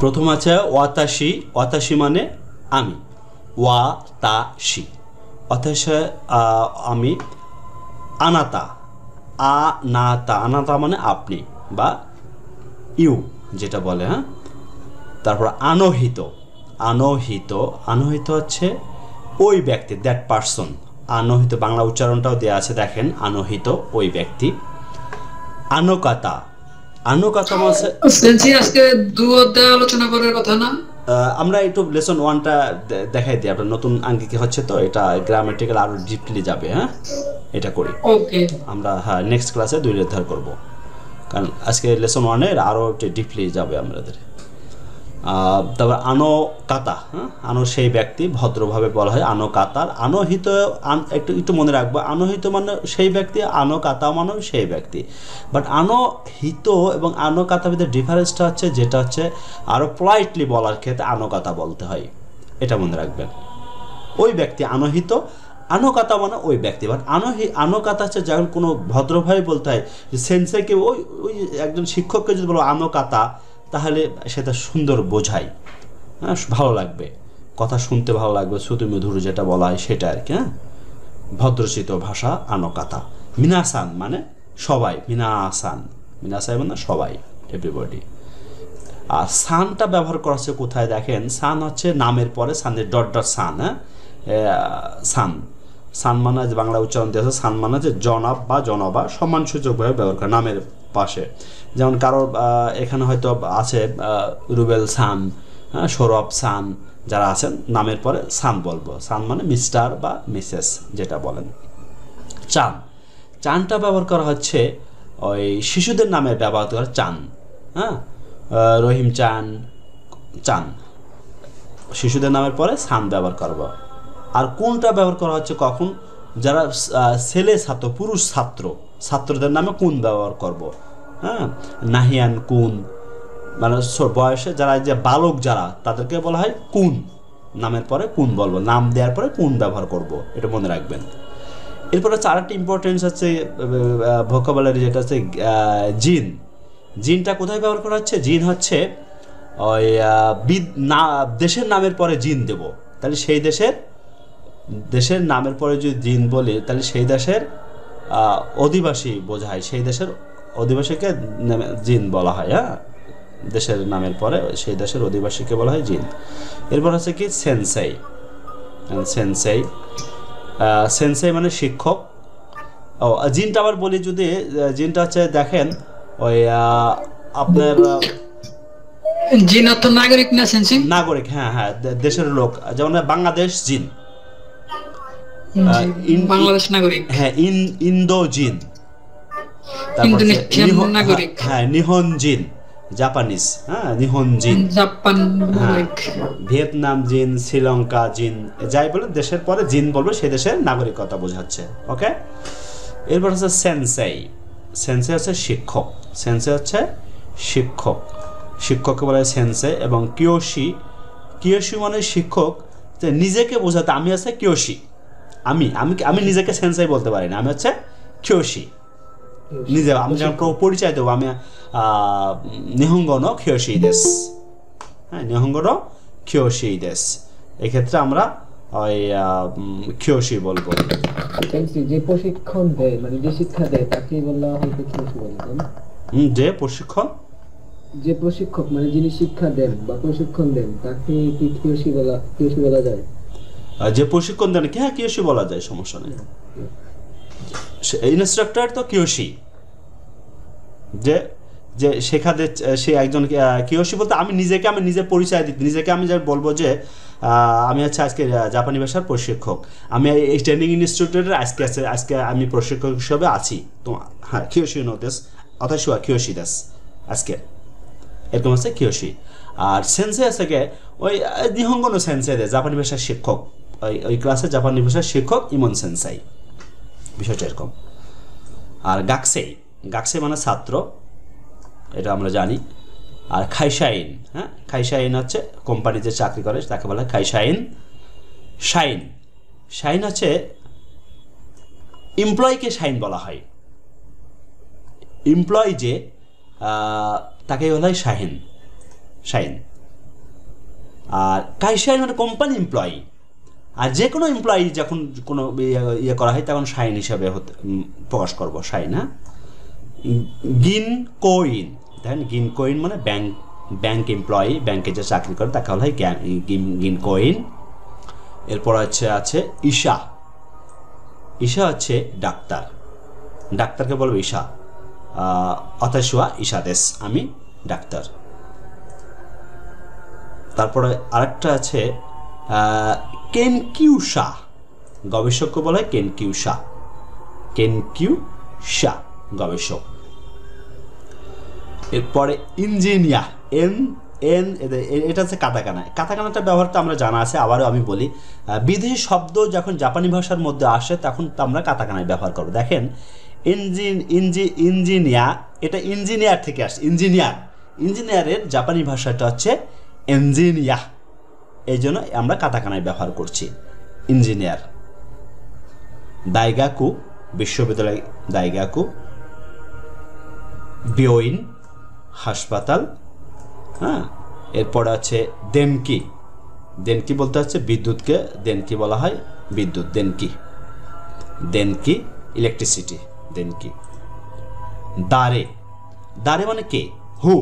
প্রথম আছে ওয়াতাশি, ওয়াতাশি মানে আমি, ওয়াতাশি, অথবা আমি। আনাতা, আনাতা, আনাতা মানে আপনি বা ইউ যেটা বলে, হ্যাঁ। তারপর আনহিত, আনহিত, আনহিত হচ্ছে ওই ব্যক্তি, দ্যাট পারসন। আনহিত বাংলা উচ্চারণটাও দেওয়া আছে দেখেন, আনহিত ওই ব্যক্তি। আনকাতা, আনকাতা মানে সেন্সি আজকে দু অধ্যায় আলোচনা করার কথা না? আমরা একটু লেসন ওয়ানটা দেখাই দিই, আপনার নতুন আঙ্গিকে হচ্ছে তো, এটা গ্রামাটিক্যাল আরো ডিপলি যাবে, হ্যাঁ এটা করি ওকে। আমরা। হ্যাঁ নেক্সট ক্লাসে দুই নির্ধার করব, কারণ আজকে লেসন ওয়ানের আরও ডিপলি যাবে আমাদের। তারপর আনকাতা, হ্যাঁ আনো সেই ব্যক্তি, ভদ্রভাবে বলা হয় আনকাতার। আনহিত একটু একটু মনে রাখবো, আনহিত মানে সেই ব্যক্তি, আনকাতা মানে সেই ব্যক্তি। বাট আনহিত এবং আনকাতার ভিতরে ডিফারেন্সটা হচ্ছে, যেটা হচ্ছে আরও পোলাইটলি বলার ক্ষেত্রে আনকাতা বলতে হয়, এটা মনে রাখবেন। ওই ব্যক্তি আনহিত, আনকাতা মানে ওই ব্যক্তি। বাট আনকাতা হচ্ছে যখন কোনো ভদ্রভাবে বলতে হয়, যে সেন্সেকে ওই ওই একজন শিক্ষককে যদি বলো আনকাতা, তাহলে সেটা সুন্দর বোঝায়, হ্যাঁ ভালো লাগবে, কথা শুনতে ভালো লাগবে, শ্রুতি মধুর যেটা বলা হয় সেটা আর কি, হ্যাঁ ভদ্রচিত ভাষা আনকাতা। মিনাসান মানে সবাই, মিনাসান, মিনাসান মানে সবাই, এভরিবডি। আর সানটা ব্যবহার করা হচ্ছে কোথায় দেখেন, সান হচ্ছে নামের পরে, সানের ডট ডট সান, হ্যাঁ সান, সান মানে যে বাংলা উচ্চারণ দিয়েছে, সান মানে যে জনাব বা জনবা, সম্মানসূচকভাবে ব্যবহার করে নামের পাশে। যেমন কারোর এখানে হয়তো আছে রুবেল সান, হ্যাঁ সৌরভ সান, যারা আছেন নামের পরে সান বলবো, সান মানে মিস্টার বা মিসেস যেটা বলেন। চান, চানটা ব্যবহার করা হচ্ছে ওই শিশুদের নামে ব্যবহার করা চান, হ্যাঁ রহিম চান, চান, শিশুদের নামের পরে সান ব্যবহার করব। আর কোনটা ব্যবহার করা হচ্ছে কখন, যারা ছেলে ছাত্র, পুরুষ ছাত্র, ছাত্রদের নামে কোন ব্যবহার করব, হ্যাঁ নাহিয়ান কুন, মানে বয়সে যারা যে বালক যারা, তাদেরকে বলা হয় কুন, নামের পরে কুন বলবো, নাম দেওয়ার পরে কুন ব্যবহার করব, এটা মনে রাখবেন। এরপরে হচ্ছে আরেকটি ইম্পর্টেন্স হচ্ছে ভোকাবুলারি, যেটা হচ্ছে জিন। জিনটা কোথায় ব্যবহার করা হচ্ছে, জিন হচ্ছে ওই দেশের নামের পরে জিন দেব, তাহলে সেই দেশের, দেশের নামের পরে যদি জিন বলি, তাহলে সেই দেশের অধিবাসী বোঝায়, সেই দেশের অধিবাসীকে জিন বলা হয়, হ্যাঁ দেশের নামের পরে সেই দেশের অধিবাসীকে বলা হয় জিন। এরপর হচ্ছে কি সেন্সেই, সেন্সেই, সেন্সেই মানে শিক্ষক। ও জিনটা আবার বলি যদি, জিনটা হচ্ছে দেখেন ওই আপনার জিন অর্থ নাগরিক না সেন্সি? নাগরিক, হ্যাঁ হ্যাঁ দেশের লোক, যেমন বাংলাদেশ জিন, বাংলাদেশ নাগরিক, হ্যাঁ ইন্দো জিন, তারপর ইন্দোনেশিয়ান নাগরিক, হ্যাঁ নিহন জিন, জাপানিজ, হ্যাঁ নিহন জিন, জাপান হ্যাঁ নাগরিক, ভিয়েতনাম জিন, শ্রীলঙ্কা জিন, যাই বলে দেশের পরে জিন বলবে সে দেশের নাগরিকতা বোঝাচ্ছে, ওকে। এরপর হচ্ছে সেন্সেই, সেন্সে হচ্ছে শিক্ষক, সেন্সে হচ্ছে শিক্ষক, শিক্ষককে বলা হয় সেন্সে। এবং কিয়োশি, কিয়োশি মানে শিক্ষক, যে নিজেকে বোঝাতে, আমি হচ্ছে কিয়োশি, আমি আমি আমি নিজেকে সেন্সেই বলতে পারি না, আমি হচ্ছে কিয়োশি, নিজে আমি যখন পরিচয় দেবো, আমি নিহঙ্গ নো কিয়োশি দেশ, হ্যাঁ নিহঙ্গ নো কিয়োশি দেশ, এক্ষেত্রে আমরা ওই কিয়োশি বলবো। যে প্রশিক্ষণ দেয় মানে যে শিক্ষা দেয় তাকে বলা হয় কিয়োশি বলে, তাই না? যে প্রশিক্ষণ, যে প্রশিক্ষক মানে যিনি শিক্ষা দেন বা প্রশিক্ষণ দেন তাকে কি কিয়োশি বলা যায়? যে প্রশিক্ষণ দেন, হ্যাঁ কিয়োশি বলা যায়, সমস্যা নেই। ইনস্ট্রাক্টর তো কিয়োশি, যে যে শেখাতে, সে একজন কিয়োশি বলতে আমি নিজেকে, আমি নিজে পরিচয় দিতে, নিজেকে আমি যা বলবো যে আমি হচ্ছে আজকে জাপানি ভাষার প্রশিক্ষক, আমি এই ট্রেনিং ইনস্টিটিউটের আজকে আজকে আমি প্রশিক্ষক হিসেবে আছি, তো হ্যাঁ কিয়োশি নো দেশ, অথচ কিয়োশি দেশ আজকে, এরকম আছে কিয়োশি। আর সেন্সে আছে কে, ওই নিহঙ্গ নো সেন্সে দেশ, জাপানি ভাষার শিক্ষক, ওই ওই ক্লাসে জাপানি ভাষার শিক্ষক ইমন সেন্সাই, বিষয়টা এরকম। আর গাকসেই, গাকসেই মানে ছাত্র, এটা আমরা জানি। আর খাইশাইন, হ্যাঁ খাইশাইন হচ্ছে কোম্পানি যে চাকরি করে তাকে বলা হয় খাইশাইন। শাইন, শাইন হচ্ছে এমপ্লয়িকে শাইন বলা হয়, এমপ্লয় যে তাকে বলা হয় শাহিন, শাইন। আর কাইশাই মানে কোম্পানি এমপ্লয়ি। আর যে কোনো এমপ্লয়ি যখন কোনো ইয়ে করা হয় তখন শাইন হিসাবে প্রকাশ করব, শাইন। হ্যাঁ, গিন কোইন, দেখেন গিন কোইন মানে ব্যাংক এমপ্লয়ি, ব্যাংকে যে চাকরি করে তাকে বলা হয় গিন কোইন। এরপর আছে ঈশা। ঈশা হচ্ছে ডাক্তার, ডাক্তারকে বলবো ঈশা। অতাশুয়া ঈশা দেশ, আমি ডাক্তার। তারপরে আরেকটা আছে কেনকিউশা, গবেষককে বলা হয় কেনকিউশা, কেনকিউশা গবেষক। এরপরে ইঞ্জিনিয়ার, এটা হচ্ছে কাতাকানা। কাতাকানাটা ব্যবহারটা আমরা জানা আছে, আবারও আমি বলি, বিদেশি শব্দ যখন জাপানি ভাষার মধ্যে আসে তখন আমরা কাতাকানায় ব্যবহার করবো। দেখেন ইঞ্জিনিয়ার, এটা ইঞ্জিনিয়ার থেকে আসছে, ইঞ্জিনিয়ারের জাপানি ভাষাটা হচ্ছে এঞ্জিনিয়া, এই জন্য আমরা কাতাকানায় ব্যবহার করছি ইঞ্জিনিয়ার। দাইগাকু বিশ্ববিদ্যালয়, দাইগাকু। বিওইন হাসপাতাল। হ্যাঁ, এরপর আছে দেনকি, দেনকি বলতে হচ্ছে বিদ্যুৎকে দেনকি বলা হয়, বিদ্যুৎ দেনকি, দেনকি ইলেকট্রিসিটি, দেনকি। দারে, দারে মানে কে, হু।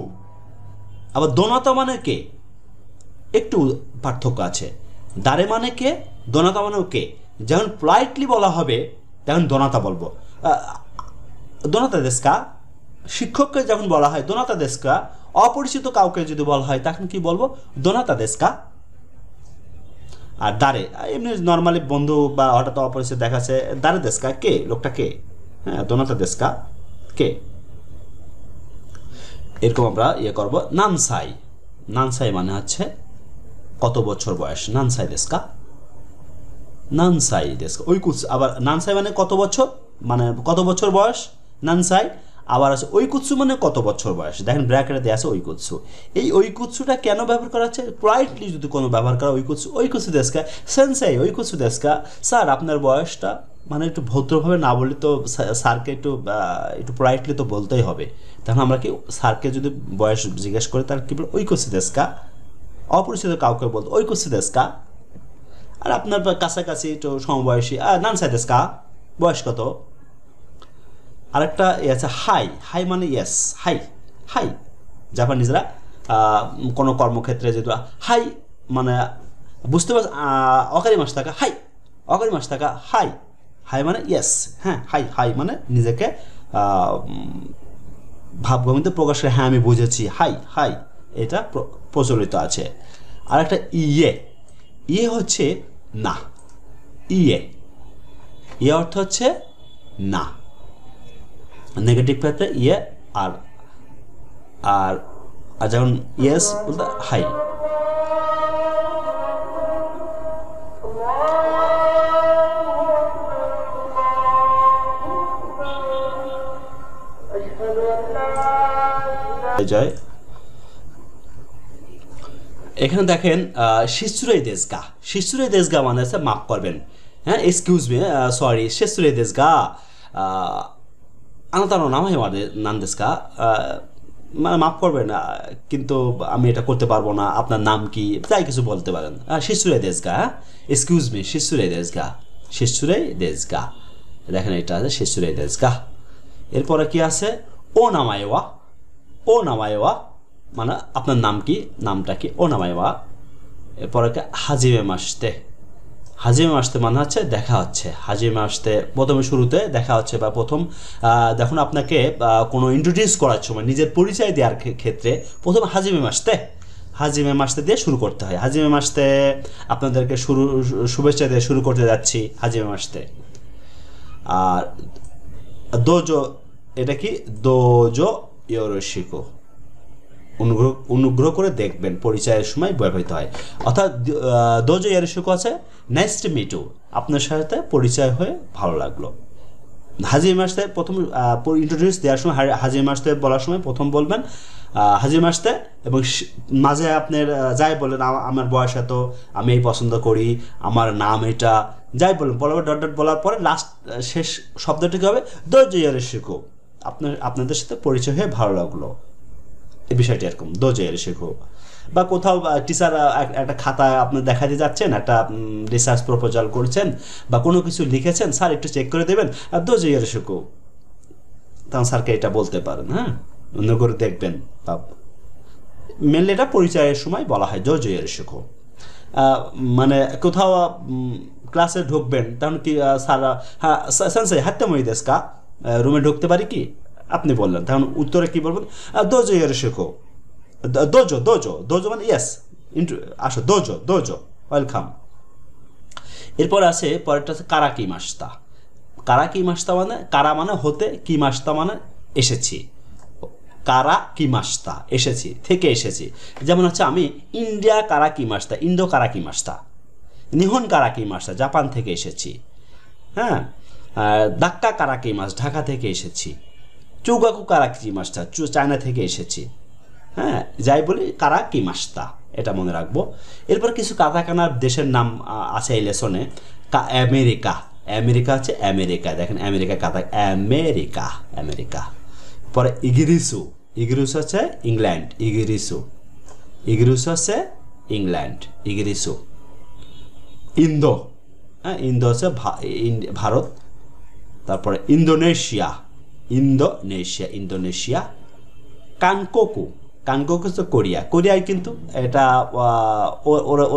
আবার দোনাতা মানে কে, একটু পার্থক্য আছে। দারে মানে কে, দোনাতা মানেও কে। যখন পোলাইটলি বলা হবে তখন দোনাতা বলবো, দোনাতা দেশকা। শিক্ষককে যখন বলা হয় দোনাতা দেশকা, অপরিচিত কাউকে যদি বলা হয় তখন কি বলবো, দোনাতা দেশকা। আর দারে এমনি নর্মালি বন্ধু বা হঠাৎ অপরিচিত দেখাচ্ছে, দারে দেশকা কে, লোকটা কে। হ্যাঁ, দোনাতা দেশকা কে, এরকম আমরা ইয়ে করবো। নানসাই, নানসাই মানে হচ্ছে কত বছর বয়স, নানসাই দেশকা, নানসাই দেশকা। ওইকুৎসু, আবার নানসাই মানে কত বছর, মানে কত বছর বয়স নানসাই। আবার আছে ওইকুৎসু মানে কত বছর বয়স, দেখেন ব্র্যাকেটে দেওয়া আছে ওইকুৎসু। এই ওইকুৎসুটা কেন ব্যবহার করা হচ্ছে, পোলাইটলি যদি কোনো ব্যবহার করা, ওইকুৎসু দেশকা, সেন্সাই ওইকুৎসু দেশকা। স্যার আপনার বয়সটা, মানে একটু ভদ্রভাবে না বললে তো স্যারকে একটু পোলাইটলি তো বলতেই হবে। তখন আমরা কি স্যারকে যদি বয়স জিজ্ঞেস করি তার কি বলবো, ওইকুৎসু দেশকা। অপরিচিত কাউকে বলতো ওইকুৎসু দেশকা। আর আপনার কাছাকাছি একটু সমবয়সী, নানসাই দেশকা, বয়স কত। আরেকটা আছে হাই, হাই মানে ইয়েস, হাই, হাই। জাপানিজরা কোনো কর্মক্ষেত্রে যেহেতু হাই মানে বুঝতে পারছ, অকারি মাস থাকা হাই, অকারি মাস থাকা হাই, হাই মানে ইয়েস। হ্যাঁ, হাই, হাই মানে নিজেকে ভাবভঙ্গিতে প্রকাশ করে, হ্যাঁ আমি বুঝেছি, হাই, হাই, এটা প্রচলিত আছে। আর একটা ইয়ে, ইয়ে হচ্ছে না, ইয়ে, ইয়ে অর্থ হচ্ছে না, নেগেটিভ ক্ষেত্রে ইয়ে। আর আর আর যখন ইয়েস বলতে হাই। জয়, এখানে দেখেন শিশুরাই দেশগা, শিশুরাই দেশগা মানে আছে মাফ করবেন, হ্যাঁ এক্সকিউজ মি, সরি, শিশুরাই দেশগা, আনাতানো নাম হয় নাম দেশকা, মানে মাফ করবেন কিন্তু আমি এটা করতে পারবো না, আপনার নাম কি, তাই কিছু বলতে পারেন। শিশুরাই দেশগা, হ্যাঁ এক্সকিউজ মি, শিশুরাই দেশগা, শিশুরাই দেশগা। দেখেন এটা আছে শিশুরাই দেশগা। এরপরে কি আছে, ও নামায়ওয়া, ও নামায়ওয়া মানে আপনার নাম কি, নামটা কি, ও নামায়ওয়া। এরপরে হাজিমে মাসতে, হাজিমে মাসতে মানে হচ্ছে দেখা হচ্ছে, হাজিমে মাসতে প্রথমে শুরুতে দেখা হচ্ছে, বা প্রথম দেখুন আপনাকে কোনো ইন্ট্রোডিউস করার সময় নিজের পরিচয় দেওয়ার ক্ষেত্রে প্রথম হাজিমে মাসতে, হাজিমে মাসতে দিয়ে শুরু করতে হয়। হাজিমে মাসতে আপনাদেরকে শুভেচ্ছা দিয়ে শুরু করতে যাচ্ছি হাজিমে মাসতে। আর দোজো, এটা কি, দোজো ইয়োরোশিকো, অনুগ্রহ করে দেখবেন, পরিচয়ের সময় ব্যবহৃত হয়। অর্থাৎ দোজো ইয়োরোশিকো আছে নাইস টু মিট ইউ, আপনার সাথে পরিচয় হয়ে ভালো লাগলো। হাজিমে মাসতে প্রথম ইন্ট্রোডিউস দেওয়ার সময়, হাজিমে মাসতে বলার সময় প্রথম বলবেন হাজিমে মাসতে, এবং মাঝে আপনার যাই বলেন, আমার বয়স এত, আমি এই পছন্দ করি, আমার নাম এটা, যাই বলেন বলবেন, ডট ডট বলার পরে লাস্ট শেষ শব্দটি হবে দোজো ইয়োরোশিকো, আপনাদের সাথে পরিচয় হয়ে ভালো লাগলো। এই বিষয়টি এরকম দোজো ইয়োরোশিকো। বা কোথাও টিচার একটা খাতা আপনি দেখাতে যাচ্ছেন, একটা রিসার্চ প্রপোজাল করছেন বা কোনো কিছু লিখেছেন, স্যার একটু চেক করে দেবেন, দোজো ইয়োরোশিকো, তখন স্যারকে এটা বলতে পারেন। হ্যাঁ, অন্য করে দেখবেন। মেনলি এটা পরিচয়ের সময় বলা হয় দোজো ইয়োরোশিকো। মানে কোথাও ক্লাসে ঢুকবেন, তখন কি স্যার হ্যাঁ সেন্সেই হাতে মই দেশ কা, রুমে ঢুকতে পারি কি, আপনি বললেন, তখন উত্তরে কি বলবেন, দোজো ইয়োরোশিকো। দোজো দোজো দোজো মানে ইয়েস, আসো দোজো দোজো, ওয়েলকাম। এরপর আছে পরেরটা আছে কারা কি মাস্তা। কারা কি মাস্তা মানে কারা মানে হতে, কি মাস্তা মানে এসেছি। কারা কি মাস্তা এসেছি, থেকে এসেছি। যেমন হচ্ছে আমি ইন্ডিয়া কারা কি মাস্তা, ইন্দো কারা কি মাস্তা। নিহন কারা কি মাস্তা, জাপান থেকে এসেছি। হ্যাঁ, দাক্কা কারা কি মাস, ঢাকা থেকে এসেছি। চৌগাকু কারা কি মাস্তা, চায়না থেকে এসেছি। হ্যাঁ, যাই বলি কারা কি মাস্তা, এটা মনে রাখবো। এরপর কিছু কাতাকানার দেশের নাম আছে এই লেসনে। আমেরিকা, আমেরিকা হচ্ছে আমেরিকা, দেখেন আমেরিকা কাতা, আমেরিকা আমেরিকা। পরে ইগিরিসু, ইগিরিসু হচ্ছে ইংল্যান্ড, ইগিরিসু, ইগিরিসু হচ্ছে ইংল্যান্ড, ইগিরিসু। ইন্দো, হ্যাঁ ইন্দো হচ্ছে ভারত। তারপরে ইন্দোনেশিয়া, ইন্দোনেশিয়া, ইন্দোনেশিয়া। কানকোকু, কানকোকু হচ্ছে কোরিয়া, কোরিয়ায় কিন্তু এটা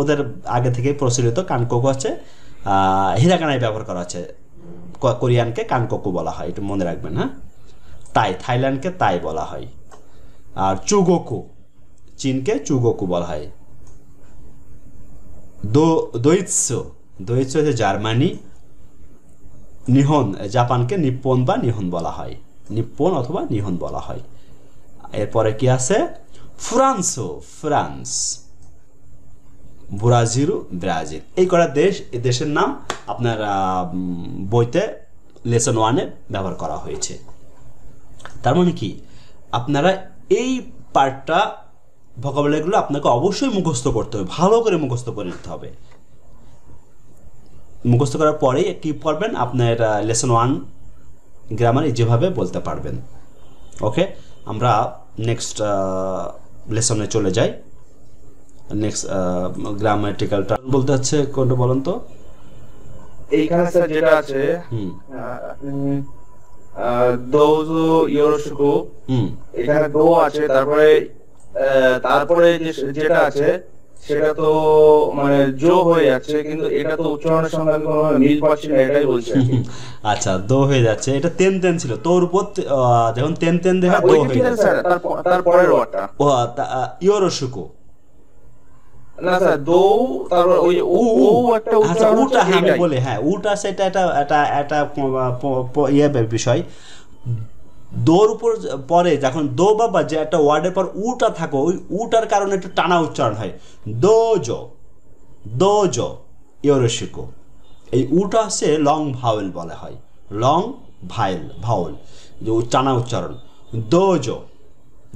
ওদের আগে থেকে প্রচলিত। কানকোকু হচ্ছে হিরাকানায় ব্যবহার করা হচ্ছে, কোরিয়ানকে কানকোকু বলা হয়, একটু মনে রাখবেন। হ্যাঁ, তাই, থাইল্যান্ডকে তাই বলা হয়। আর চুগোকু, চীনকে চুগোকু বলা হয়। দোইৎসো, দোইৎসো হচ্ছে জার্মানি। নিহন, জাপানকে নিপ্পন বা নিহন বলা হয়, নিপ্পন অথবা নিহন বলা হয়। এরপরে কি আছে, ফ্রান্সো, ফ্রান্স। Brazil, Brazil. এই কটা দেশ, এই দেশের নাম আপনার বইতে লেসন 1-এ ব্যবহার করা হয়েছে। তার মানে কি, আপনারা এই পার্টটা ভোকাবুলারিগুলো আপনাকে অবশ্যই মুখস্থ করতে হবে, ভালো করে মুখস্থ করে নিতে হবে। মুখস্থ করার পরেই কি করবেন, আপনার লেসন 1 গ্রামার যেভাবে বলতে পারবেন। ওকে, আমরা নেক্সট লেসনে চলে যাই। নেক্সট গ্রামাটিক্যাল টার্ম বলতে হচ্ছে কোনটা বলেন তো? এইখানে স্যার যেটা আছে দোজো ইয়োরোশিকো, এখানে দো আছে, তারপরে যেটা আছে সেটা তো মানে জো হয়ে যাচ্ছে, কিন্তু এটা তো উচ্চারণের সঙ্গে আমি কোনো মিল পাচ্ছি না, এটাই বলছি। আচ্ছা, দো হয়ে যাচ্ছে, এটা তেন তেন ছিল, তোর উপর যখন তেন তেন দেখা দো হয়ে যাচ্ছে। তারপরের ওয়ার্ডটা ও ইয়োরোশিকো না স্যার, দো তারপর ওই ও একটা উচ্চারণ, উটা, হ্যাঁ আমি বলি, হ্যাঁ উটা সেটা এটা ইয়ে বিষয়। দোর উপর পরে যখন দো বাবা যে একটা ওয়ার্ডের পর উটা থাকো, ওই উটার কারণে একটু টানা উচ্চারণ হয়, দোজো দোজো ইয়োরোশিকো। এই উটা হচ্ছে লং ভাওয়েল বলা হয়, লং ভাওয়েল যে টানা উচ্চারণ, দোজো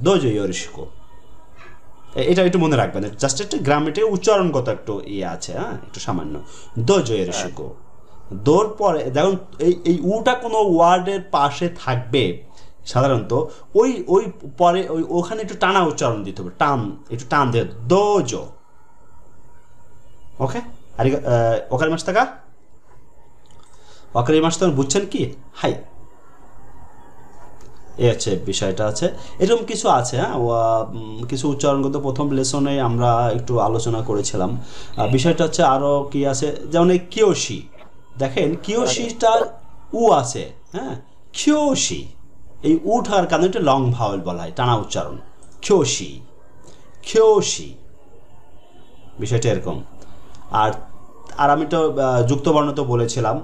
দোজো ইয়োরোশিকো। এটা একটু মনে রাখবেন, জাস্ট একটা গ্রামেটিক উচ্চারণগত একটু ইয়ে আছে, হ্যাঁ একটু সামান্য। দোজো ইয়োরোশিকো, দোর পরে দেখুন এই উটা কোনো ওয়ার্ডের পাশে থাকবে সাধারণত, ওই পরে ওখানে একটু টানা উচ্চারণ দিতে হবে, একটু টান দিয়ে দোজো। ওকে, আর ওখানে মাস থাকা ওখানে মাস তখন বুঝছেন কি, হাই এই আছে বিষয়টা আছে। এরকম কিছু আছে, হ্যাঁ কিছু উচ্চারণগত প্রথম লেসনে আমরা একটু আলোচনা করেছিলাম। বিষয়টা হচ্ছে আরও কি আছে, যেমন এই কিয়োশি, দেখেন কিয়োশিটা উ আছে, হ্যাঁ কিয়োশি, এই উঠার কারণে একটা লং ভাওয়েল বলা হয়, টানা উচ্চারণ, কিয়োশি কিয়োশি, বিষয়টা এরকম। আর আমি তো যুক্তবর্ণ তো বলেছিলাম।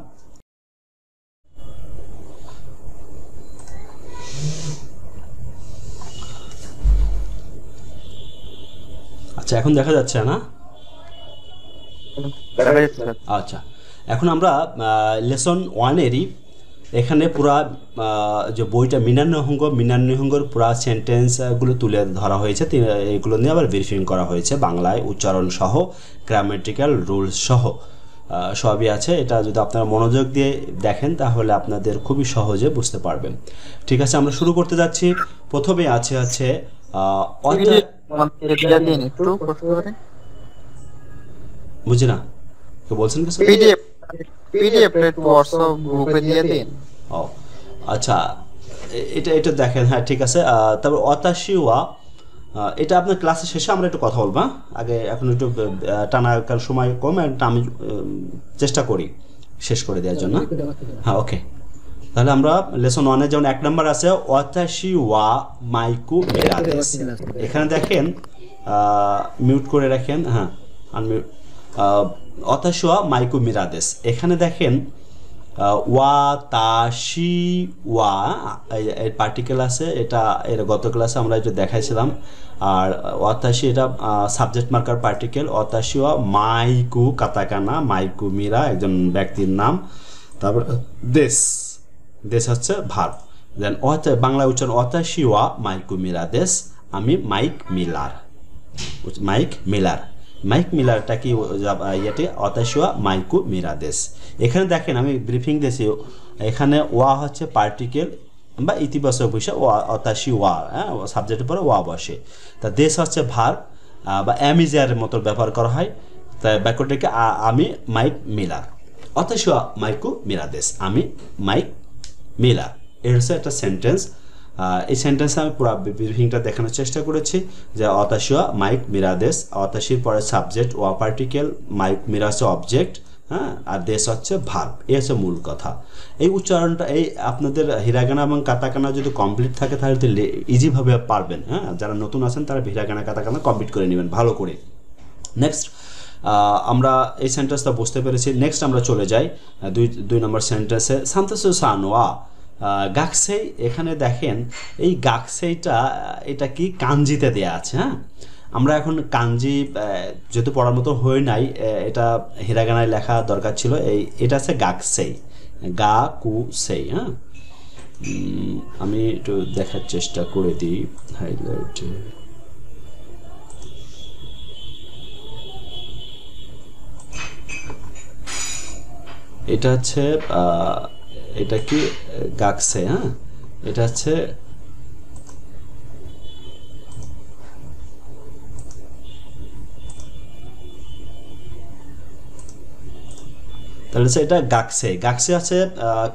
আচ্ছা, এখন দেখা যাচ্ছে না? আচ্ছা, এখন আমরা লেসন 1-এরই এখানে পুরা যে বইটা মিনান্নহঙ্গর পুরা সেন্টেন্সগুলো তুলে ধরা হয়েছে, এগুলো নিয়ে আবার ভেরিফিং করা হয়েছে বাংলায় উচ্চারণ সহ, গ্রামেটিক্যাল রুলস সহ। সবই আছে। এটা যদি আপনারা মনোযোগ দিয়ে দেখেন তাহলে আপনাদের খুবই সহজে বুঝতে পারবেন। ঠিক আছে, আমরা শুরু করতে যাচ্ছি। প্রথমে আছে বুঝি না, তো বলছেন কিছু? পিডিএফ একটু হোয়াটসঅ্যাপ গ্রুপে দিয়ে দিন। ও আচ্ছা, এটা দেখেন। হ্যাঁ ঠিক আছে। তারপর অতাশিওয়া, এটা আপনার ক্লাসের শেষে আমরা একটু কথা বলবো। আগে এখন একটু টানা, কারণ সময় কম, একটা আমি চেষ্টা করি শেষ করে দেওয়ার জন্য। হ্যাঁ ওকে, তাহলে আমরা লেসন 1-এ যেমন 1 নাম্বার আছে ওয়াতাশিওয়া মাইকু মিরাদেস। এখানে দেখেন, মিউট করে রাখেন, হ্যাঁ আনমিউট। ওয়াতাশিওয়া মাইকু মিরাদেস, এখানে দেখেন ওয়াতাশিওয়া এর পার্টিকেল আছে। এটা এর গত ক্লাসে আমরা এটা দেখাইছিলাম। আর ওয়াতাশি এটা সাবজেক্ট মার্কার পার্টিকেল। ওয়াতাশিওয়া মাইকু কাতাকানা, মাইকু মিরা একজন ব্যক্তির নাম। তারপর দেশ, দেশ হচ্ছে ভার্ব। দেন বাংলা উচ্চারণ ওয়াতাশিওয়া মাইকু মিরাদেস, আমি মাইক মিলার। মাইক মিলারটা কি ইয়েতে ওয়াতাশিওয়া মাইকু মিরাদেস। এখানে দেখেন আমি ব্রিফিং দিয়েছি, এখানে ওয়া হচ্ছে পার্টিকেল বা ইতিবাচক বিষয়, ওয়াতাশিওয়া, হ্যাঁ সাবজেক্টের পরে ওয়া বসে। তা দেশ হচ্ছে ভার্ব বা অ্যামিজারের মতো ব্যবহার করা হয়। তাই বাক্যটাকে আমি মাইক মিলার, ওয়াতাশিওয়া মাইকু মিরাদেস, আমি মাইক মিলার। এর হচ্ছে একটা সেন্টেন্স। এই সেন্টেন্সে আমি পুরো ব্রিফিংটা দেখানোর চেষ্টা করেছি যে ওয়াতাশিওয়া মাইক মিরাদেস, ওয়াতাশির পরে সাবজেক্ট ওয়া পার্টিকেল, মাইক মিরা হচ্ছে অবজেক্ট, হ্যাঁ, আর দেশ হচ্ছে ভার্ব। এই হচ্ছে মূল কথা। এই উচ্চারণটা এই আপনাদের হিরাগানা এবং কাতাকানা যদি কমপ্লিট থাকে তাহলে ইজিভাবে পারবেন। হ্যাঁ, যারা নতুন আছেন তারা হিরাগানা কাতাকানা কমপ্লিট করে নেবেন ভালো করে। নেক্সট আমরা এই সেন্টেন্সটা বুঝতে পেরেছি। নেক্সট আমরা চলে যাই 2 নম্বর সেন্টেন্সে। সান্তোসু সানোয়া গাকসেই, এখানে দেখেন এই গাকসেইটা এটা কি কাঞ্জিতে দেয়া আছে। হ্যাঁ, আমরা এখন কাঞ্জি যেহেতু পড়ার মতো হয়ে নাই, এটা হিরাগানায় লেখা দরকার ছিল। এটা আছে গাকসেই, গা কু সেই। হ্যাঁ, আমি একটু দেখার চেষ্টা করে দিই হাইলাইট। এটা হচ্ছে এটা কি গাকসে। হ্যাঁ, এটা হচ্ছে তাহলে এটা গাকসে। গাকসে আছে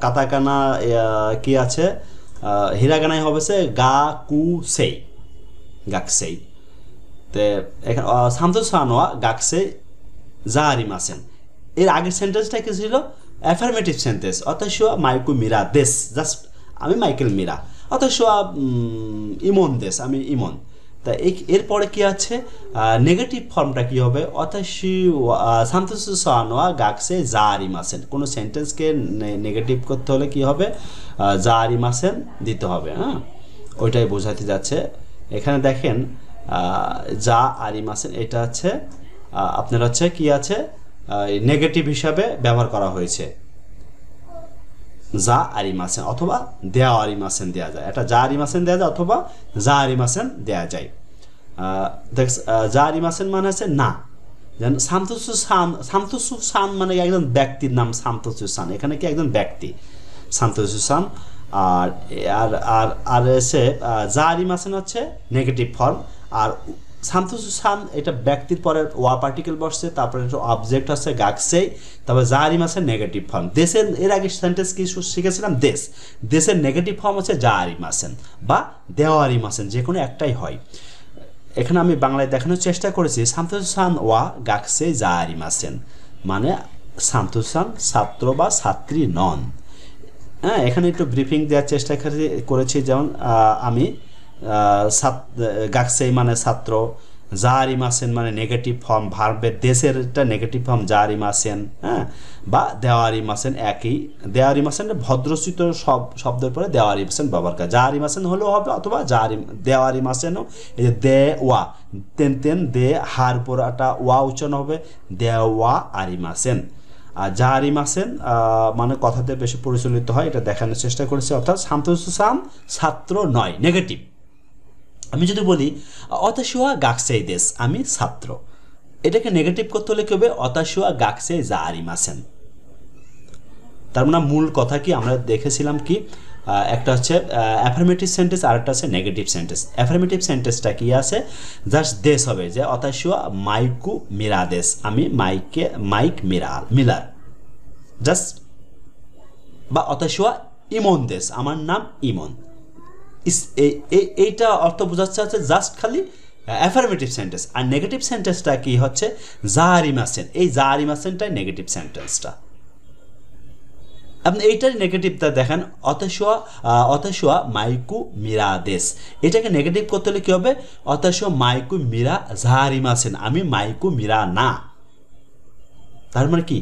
কাতাকানা কি আছে, হিরাগানায় হবে সে গা কু সেই, গাকসেই। তে এখানে সান্তোসু সানোয়া গাকসে জারিমাসেন। এর আগের সেন্টেন্সটা কি ছিল? Affirmative sentence. ওয়াতাশিওয়া মাইকু মিরা দেশ, জাস্ট আমি মাইকেল মিরা। ওয়াতাশিওয়া ইমন দেশ, আমি ইমন। তা এরপরে কি আছে, নেগেটিভ ফর্মটা কি হবে? ওয়াতাশিওয়া সান্তোসু সানোয়া গাকসে জারিমাসেন। কোনো সেন্টেন্সকে নেগেটিভ করতে হলে কি হবে? জারিমাসেন দিতে হবে। হ্যাঁ, ওইটাই বোঝাতে যাচ্ছে। এখানে দেখেন যা আরিমাসেন, এটা হচ্ছে আপনার হচ্ছে কি আছে, নেগেটিভ হিসাবে ব্যবহার করা হয়েছে। যা আরিমাসেন অথবা দেয়া আরিমাসেন দেওয়া যায়। এটা যা আরিমাসেন দেওয়া যায় অথবা যা আরিমাসেন দেওয়া যায়। যা আরিমাসেন মানে হচ্ছে না। যেন সান্তোসু সান মানে একজন ব্যক্তির নাম সান্তোসু সান। এখানে কি একজন ব্যক্তি সান্তোসু সান। আর আর আর আর এসে যা আরিমাসেন হচ্ছে নেগেটিভ ফর্ম। আর সান্তোসু সান এটা ব্যক্তির পরে ওয়া পার্টিকেল বসছে, তারপরে একটা অবজেক্ট আছে গাকসেই, তারপরে জারিমাসের নেগেটিভ ফর্ম। দেশের এর আগে সেন্টেন্স কি শিখেছিলাম? দেশ, দেশের নেগেটিভ ফর্ম হচ্ছে জারিমাসেন বা দেওয়ারিমাসেন, যে কোনো একটাই হয়। এখানে আমি বাংলায় দেখানোর চেষ্টা করেছি সান্তোসু সান ওয়া গাকসে জারিমাসেন, মানে সান্তোসু সান ছাত্র বা ছাত্রী নন। হ্যাঁ, এখানে একটু ব্রিফিং দেওয়ার চেষ্টা করেছি। যেমন আমি গাকসেই মানে ছাত্র, জারিমাসেন মানে নেগেটিভ ফর্ম ভার্বের, দেশের এটা নেগেটিভ ফর্ম জারিমাসেন। হ্যাঁ, বা দেওয়ারিমাসেন একই। দেওয়ারিমাসেন ভদ্রচিত সব শব্দের পরে দেওয়ারিমাসেন ব্যবহার করে। জারিমাসেন হলেও হবে অথবা দেওয়ারিমাসেনও। এই যে দে ওয়া তেন তেন দে হার পর একটা ওয়া উচ্চারণ হবে দেওয়া আরিমাসেন। আর জারিমাসেন মানে কথাতে বেশি পরিচালিত হয়, এটা দেখানোর চেষ্টা করেছি। অর্থাৎ সান্তোসু সান ছাত্র নয়, নেগেটিভ। আমি যদি বলি ওয়াতাশি ওয়া গাকসেই দেশ, আমি ছাত্র, এটাকে নেগেটিভ করতে হলে কি হবে অতাশোয়া গাকসে জারিমাসেন তার মানে মূল কথা কি আমরা দেখেছিলাম কি একটা হচ্ছে অ্যাফার্মেটিভ সেন্টেন্স আর একটা হচ্ছে নেগেটিভ সেন্টেন্স অ্যাফার্মেটিভ সেন্টেন্সটা কি আছে জাস্ট দেশ হবে যে অতাশোয়া মাইকু মিরাদেস আমি মাইক মিলার জাস্ট বা অতাশোয়া ইমন দেশ আমার নাম ইমন এইটা অর্থ বোঝাচ্ছে হচ্ছে জাস্ট খালি অ্যাফার্মেটিভ সেন্টেন্স আর নেগেটিভ সেন্টেন্সটা কি হচ্ছে জারিমাসেন এই জারিমাসেনটাই নেগেটিভ সেন্টেন্সটা আপনি এইটার নেগেটিভটা দেখেন অতাশোয়া মাইকু মিরাদেস এটাকে নেগেটিভ করতে হলে কী হবে অতাশোয়া মাইকু মিরা জারিমাসেন আমি মাইকু মিরা না তার মানে কি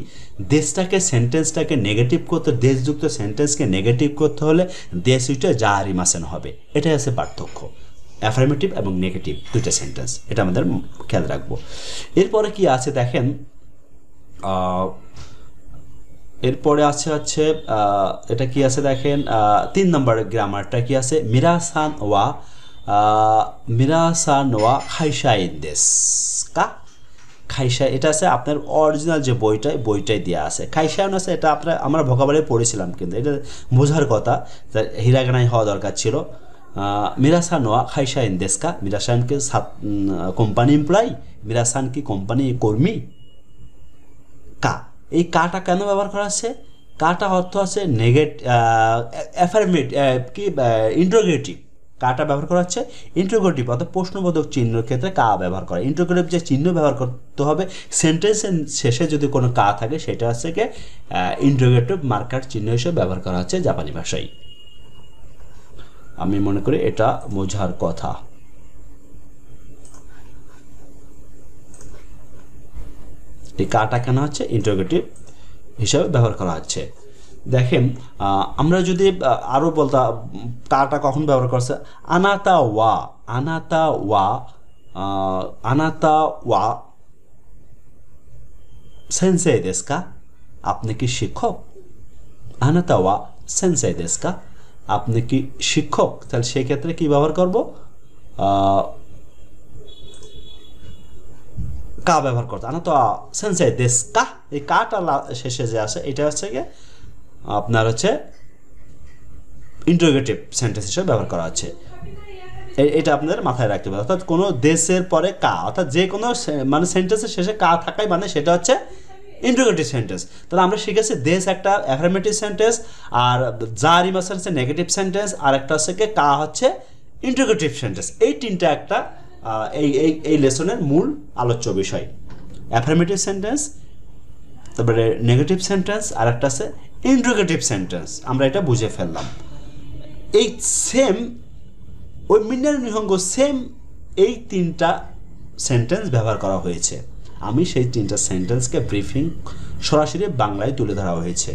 দেশটাকে সেন্টেন্সটাকে নেগেটিভ করতে দেশযুক্ত সেন্টেন্সকে নেগেটিভ করতে হলে দেশ উইটা জারিমাসেন হবে এটাই আছে পার্থক্য অ্যাফার্মেটিভ এবং নেগেটিভ দুইটা সেন্টেন্স এটা আমাদের খেয়াল রাখবো এরপরে কি আছে দেখেন এরপরে আছে হচ্ছে এটা কি আছে দেখেন 3 নম্বরের গ্রামারটা কি আছে মিরাসান ওয়া খাইশাইন দেশ কা খাইশা এটা আছে আপনার অরিজিনাল যে বইটাই দেওয়া আছে খাইশাইন আছে এটা আমরা ভোকাবুলারি পড়েছিলাম কিন্তু এটা বোঝার কথা হিরাগানাই হওয়া দরকার ছিল মিরাসান ওয়া খাইশাইন দেশ কা মিরাসান কি কোম্পানি এমপ্লয়ি মিরাসান কি কোম্পানি কর্মী কা এই কাটা কেন ব্যবহার করা আছে কাটা অর্থ আছে কি ইন্টারোগেটিভ কাটা ব্যবহার করা হচ্ছে ইন্টারোগেটিভ অর্থাৎ প্রশ্নবোধক চিহ্নের ক্ষেত্রে কা ব্যবহার করা ইন্টারোগেটিভ যে চিহ্ন ব্যবহার করতে হবে সেন্টেন্সের শেষে যদি কোনো কা থাকে সেটা হচ্ছে কি ইন্টারোগেটিভ মার্কার চিহ্ন হিসেবে ব্যবহার করা হচ্ছে জাপানি ভাষায় আমি মনে করি এটা বোঝার কথা এই কাটা কেন হচ্ছে ইন্টারোগেটিভ হিসাবে ব্যবহার করা হচ্ছে দেখেন আমরা যদি আরও বলতাম কাটা কখন ব্যবহার করছে আনাতা ওয়া সেন্সেই দেশ কা আপনি কি শিক্ষক আনাতা ওয়া সেন্সেই দেশ কা আপনি কি শিক্ষক তাহলে সেই ক্ষেত্রে কি ব্যবহার করব কা ব্যবহার করতে আনা তো সেন্সেই দেশ কা এই কাটা শেষে যে আসে এটা হচ্ছে গিয়ে আপনার হচ্ছে ইন্টারোগেটিভ সেন্টেন্স হিসেবে ব্যবহার করা হচ্ছে এটা আপনাদের মাথায় রাখতে হবে অর্থাৎ কোনো দেশের পরে কা অর্থাৎ যে কোনো মানে সেন্টেন্সের শেষে কা থাকাই মানে সেটা হচ্ছে ইন্টারোগেটিভ সেন্টেন্স তাহলে আমরা শিখেছি দেশ একটা অ্যাফার্মেটিভ সেন্টেন্স আর জারিমাস হচ্ছে নেগেটিভ সেন্টেন্স আর একটা হচ্ছে কি কা হচ্ছে ইন্টারোগেটিভ সেন্টেন্স এই তিনটা একটা এই লেসনের মূল আলোচ্য বিষয় অ্যাফার্মেটিভ সেন্টেন্স তারপরে নেগেটিভ সেন্টেন্স আর একটা আছে ইন্টারোগেটিভ সেন্টেন্স আমরা এটা বুঝে ফেললাম এই সেম ওই মিনার নিহঙ্গ সেম এই তিনটা সেন্টেন্স ব্যবহার করা হয়েছে আমি সেই তিনটা সেন্টেন্সকে ব্রিফিং সরাসরি বাংলায় তুলে ধরা হয়েছে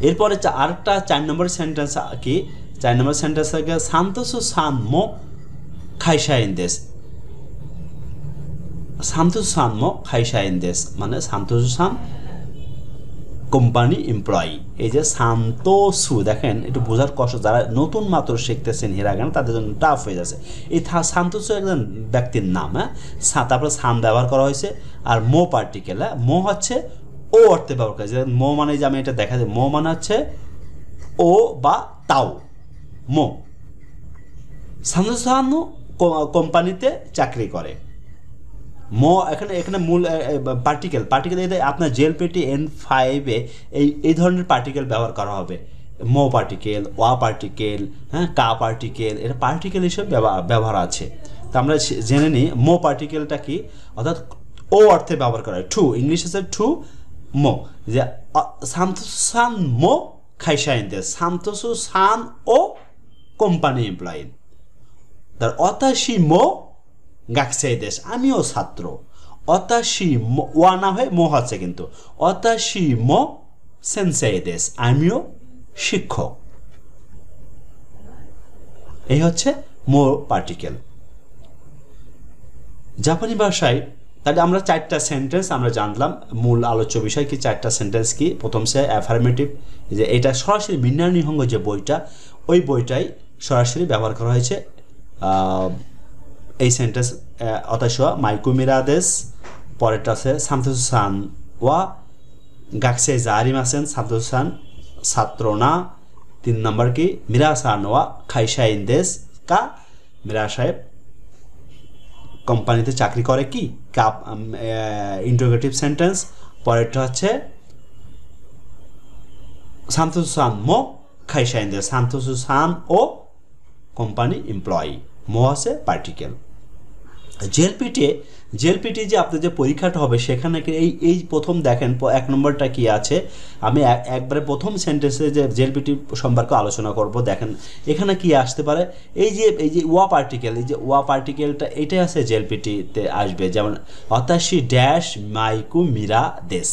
এরপরে আরেকটা 4 নম্বর সেন্টেন্স কি 4 নম্বর সেন্টেন্স থেকে সান্তোসু সানমো খাইশাইন দেশ সান্তোসু সানমো খাইশাইন দেশ মানে সান্তোসু সান কোম্পানি এমপ্লয়ি এই যে সান্তোসু দেখেন একটু বোঝার কষ্ট যারা নতুন মাত্র শিখতেছেন হিরাগানা তাদের জন্য টাফ হয়ে যাচ্ছে এই সান্তোসু একজন ব্যক্তির নাম তারপরে সান ব্যবহার করা হয়েছে আর মো পার্টিকেল মো হচ্ছে ও অর্থে ব্যবহার করা হয়েছে মো মানে যে আমি এটা দেখা যায় মো মানে হচ্ছে ও বা তাও মো সান্তোসু সানো কোম্পানিতে চাকরি করে মো এখানে মূল পার্টিকেল আপনার জেএলপিটি N5 এই ধরনের পার্টিকেল ব্যবহার করা হবে মো পার্টিকেল ওয়া পার্টিকেল কা পার্টিকেল এটা পার্টিকেল হিসেবে ব্যবহার আছে তো আমরা জেনে নিই মো পার্টিকেলটা কি অর্থাৎ ও অর্থে ব্যবহার করা হয় টু ইংলিশ আছে টু মো যে সান্তোসু সান মো খাইশাইন দেশ সান্তোসু সান ও কোম্পানি এমপ্লয়ি তার অতাশি মো গাকসেই দেশ আমিও ছাত্র অতাশি ওয়া না হয়ে মো হচ্ছে কিন্তু অতাশি মো সেন্সেই দেশ আমিও শিক্ষক এই হচ্ছে মো পার্টিকেল জাপানি ভাষায় তাহলে আমরা 4টা সেন্টেন্স আমরা জানলাম মূল আলোচ্য বিষয় কি 4টা সেন্টেন্স কি প্রথম সে অ্যাফার্মেটিভ যে এটা সরাসরি মিনার নিহঙ্গ যে বইটা ওই বইটাই সরাসরি ব্যবহার করা হয়েছে এই সেন্টেন্স অতাশোয়া মাইকু মিরাদেস, পরেরটা আছে সামথুসান ওয়া গাকসে জারিম আছেন সামথুসান ছাত্র না। 3 নম্বর কি মিরাসান ওয়া খাইশাইন দেশ কা, মিরা সাহেব কোম্পানিতে চাকরি করে কি, কাপ ইন্টারোগেটিভ সেন্টেন্স। পরেরটা হচ্ছে সামথুসান মো খাইশাইন দেশ, সামথুসান ও কোম্পানি এমপ্লয়ি, মো আছে পার্টিকেল। জেএলপিটি যে আপনার যে পরীক্ষাটা হবে সেখানে এই প্রথম দেখেন 1 নম্বরটা কি আছে, আমি একবারে প্রথম সেন্টেন্সে যে জেএলপিটি সম্পর্কে আলোচনা করব। দেখেন এখানে কি আসতে পারে, এই যে ওয়া পার্টিকেল, এই যে ওয়া পার্টিকেলটা এটাই আছে জেএলপিটিতে আসবে। যেমন অতাশি ড্যাশ মাইকু মিরা দেশ,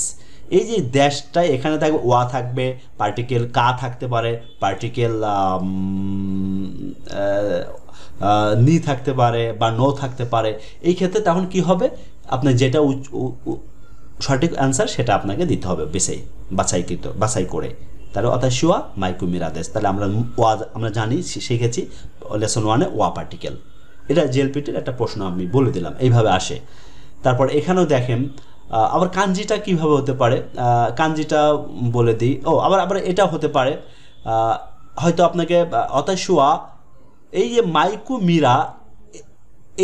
এই যে দেশটা এখানে থাকবে, ওয়া থাকবে, পার্টিকেল কা থাকতে পারে, পার্টিকেল নি থাকতে পারে বা নো থাকতে পারে। এই ক্ষেত্রে তখন কি হবে, আপনার যেটা সঠিক অ্যান্সার সেটা আপনাকে দিতে হবে বাছাই করে। তাহলে অতাশিওয়া মাইকু মিরাদেস, তাহলে আমরা জানি শিখেছি লেসন 1-এ ওয়া পার্টিকেল। এটা জেএলপিটির একটা প্রশ্ন আমি বলে দিলাম, এইভাবে আসে। তারপর এখানেও দেখেন আবার কাঞ্জিটা কিভাবে হতে পারে, কাঞ্জিটা বলে দিই। আবার এটা হতে পারে, হয়তো আপনাকে অতাশিওয়া এই যে মাইকু মিরা,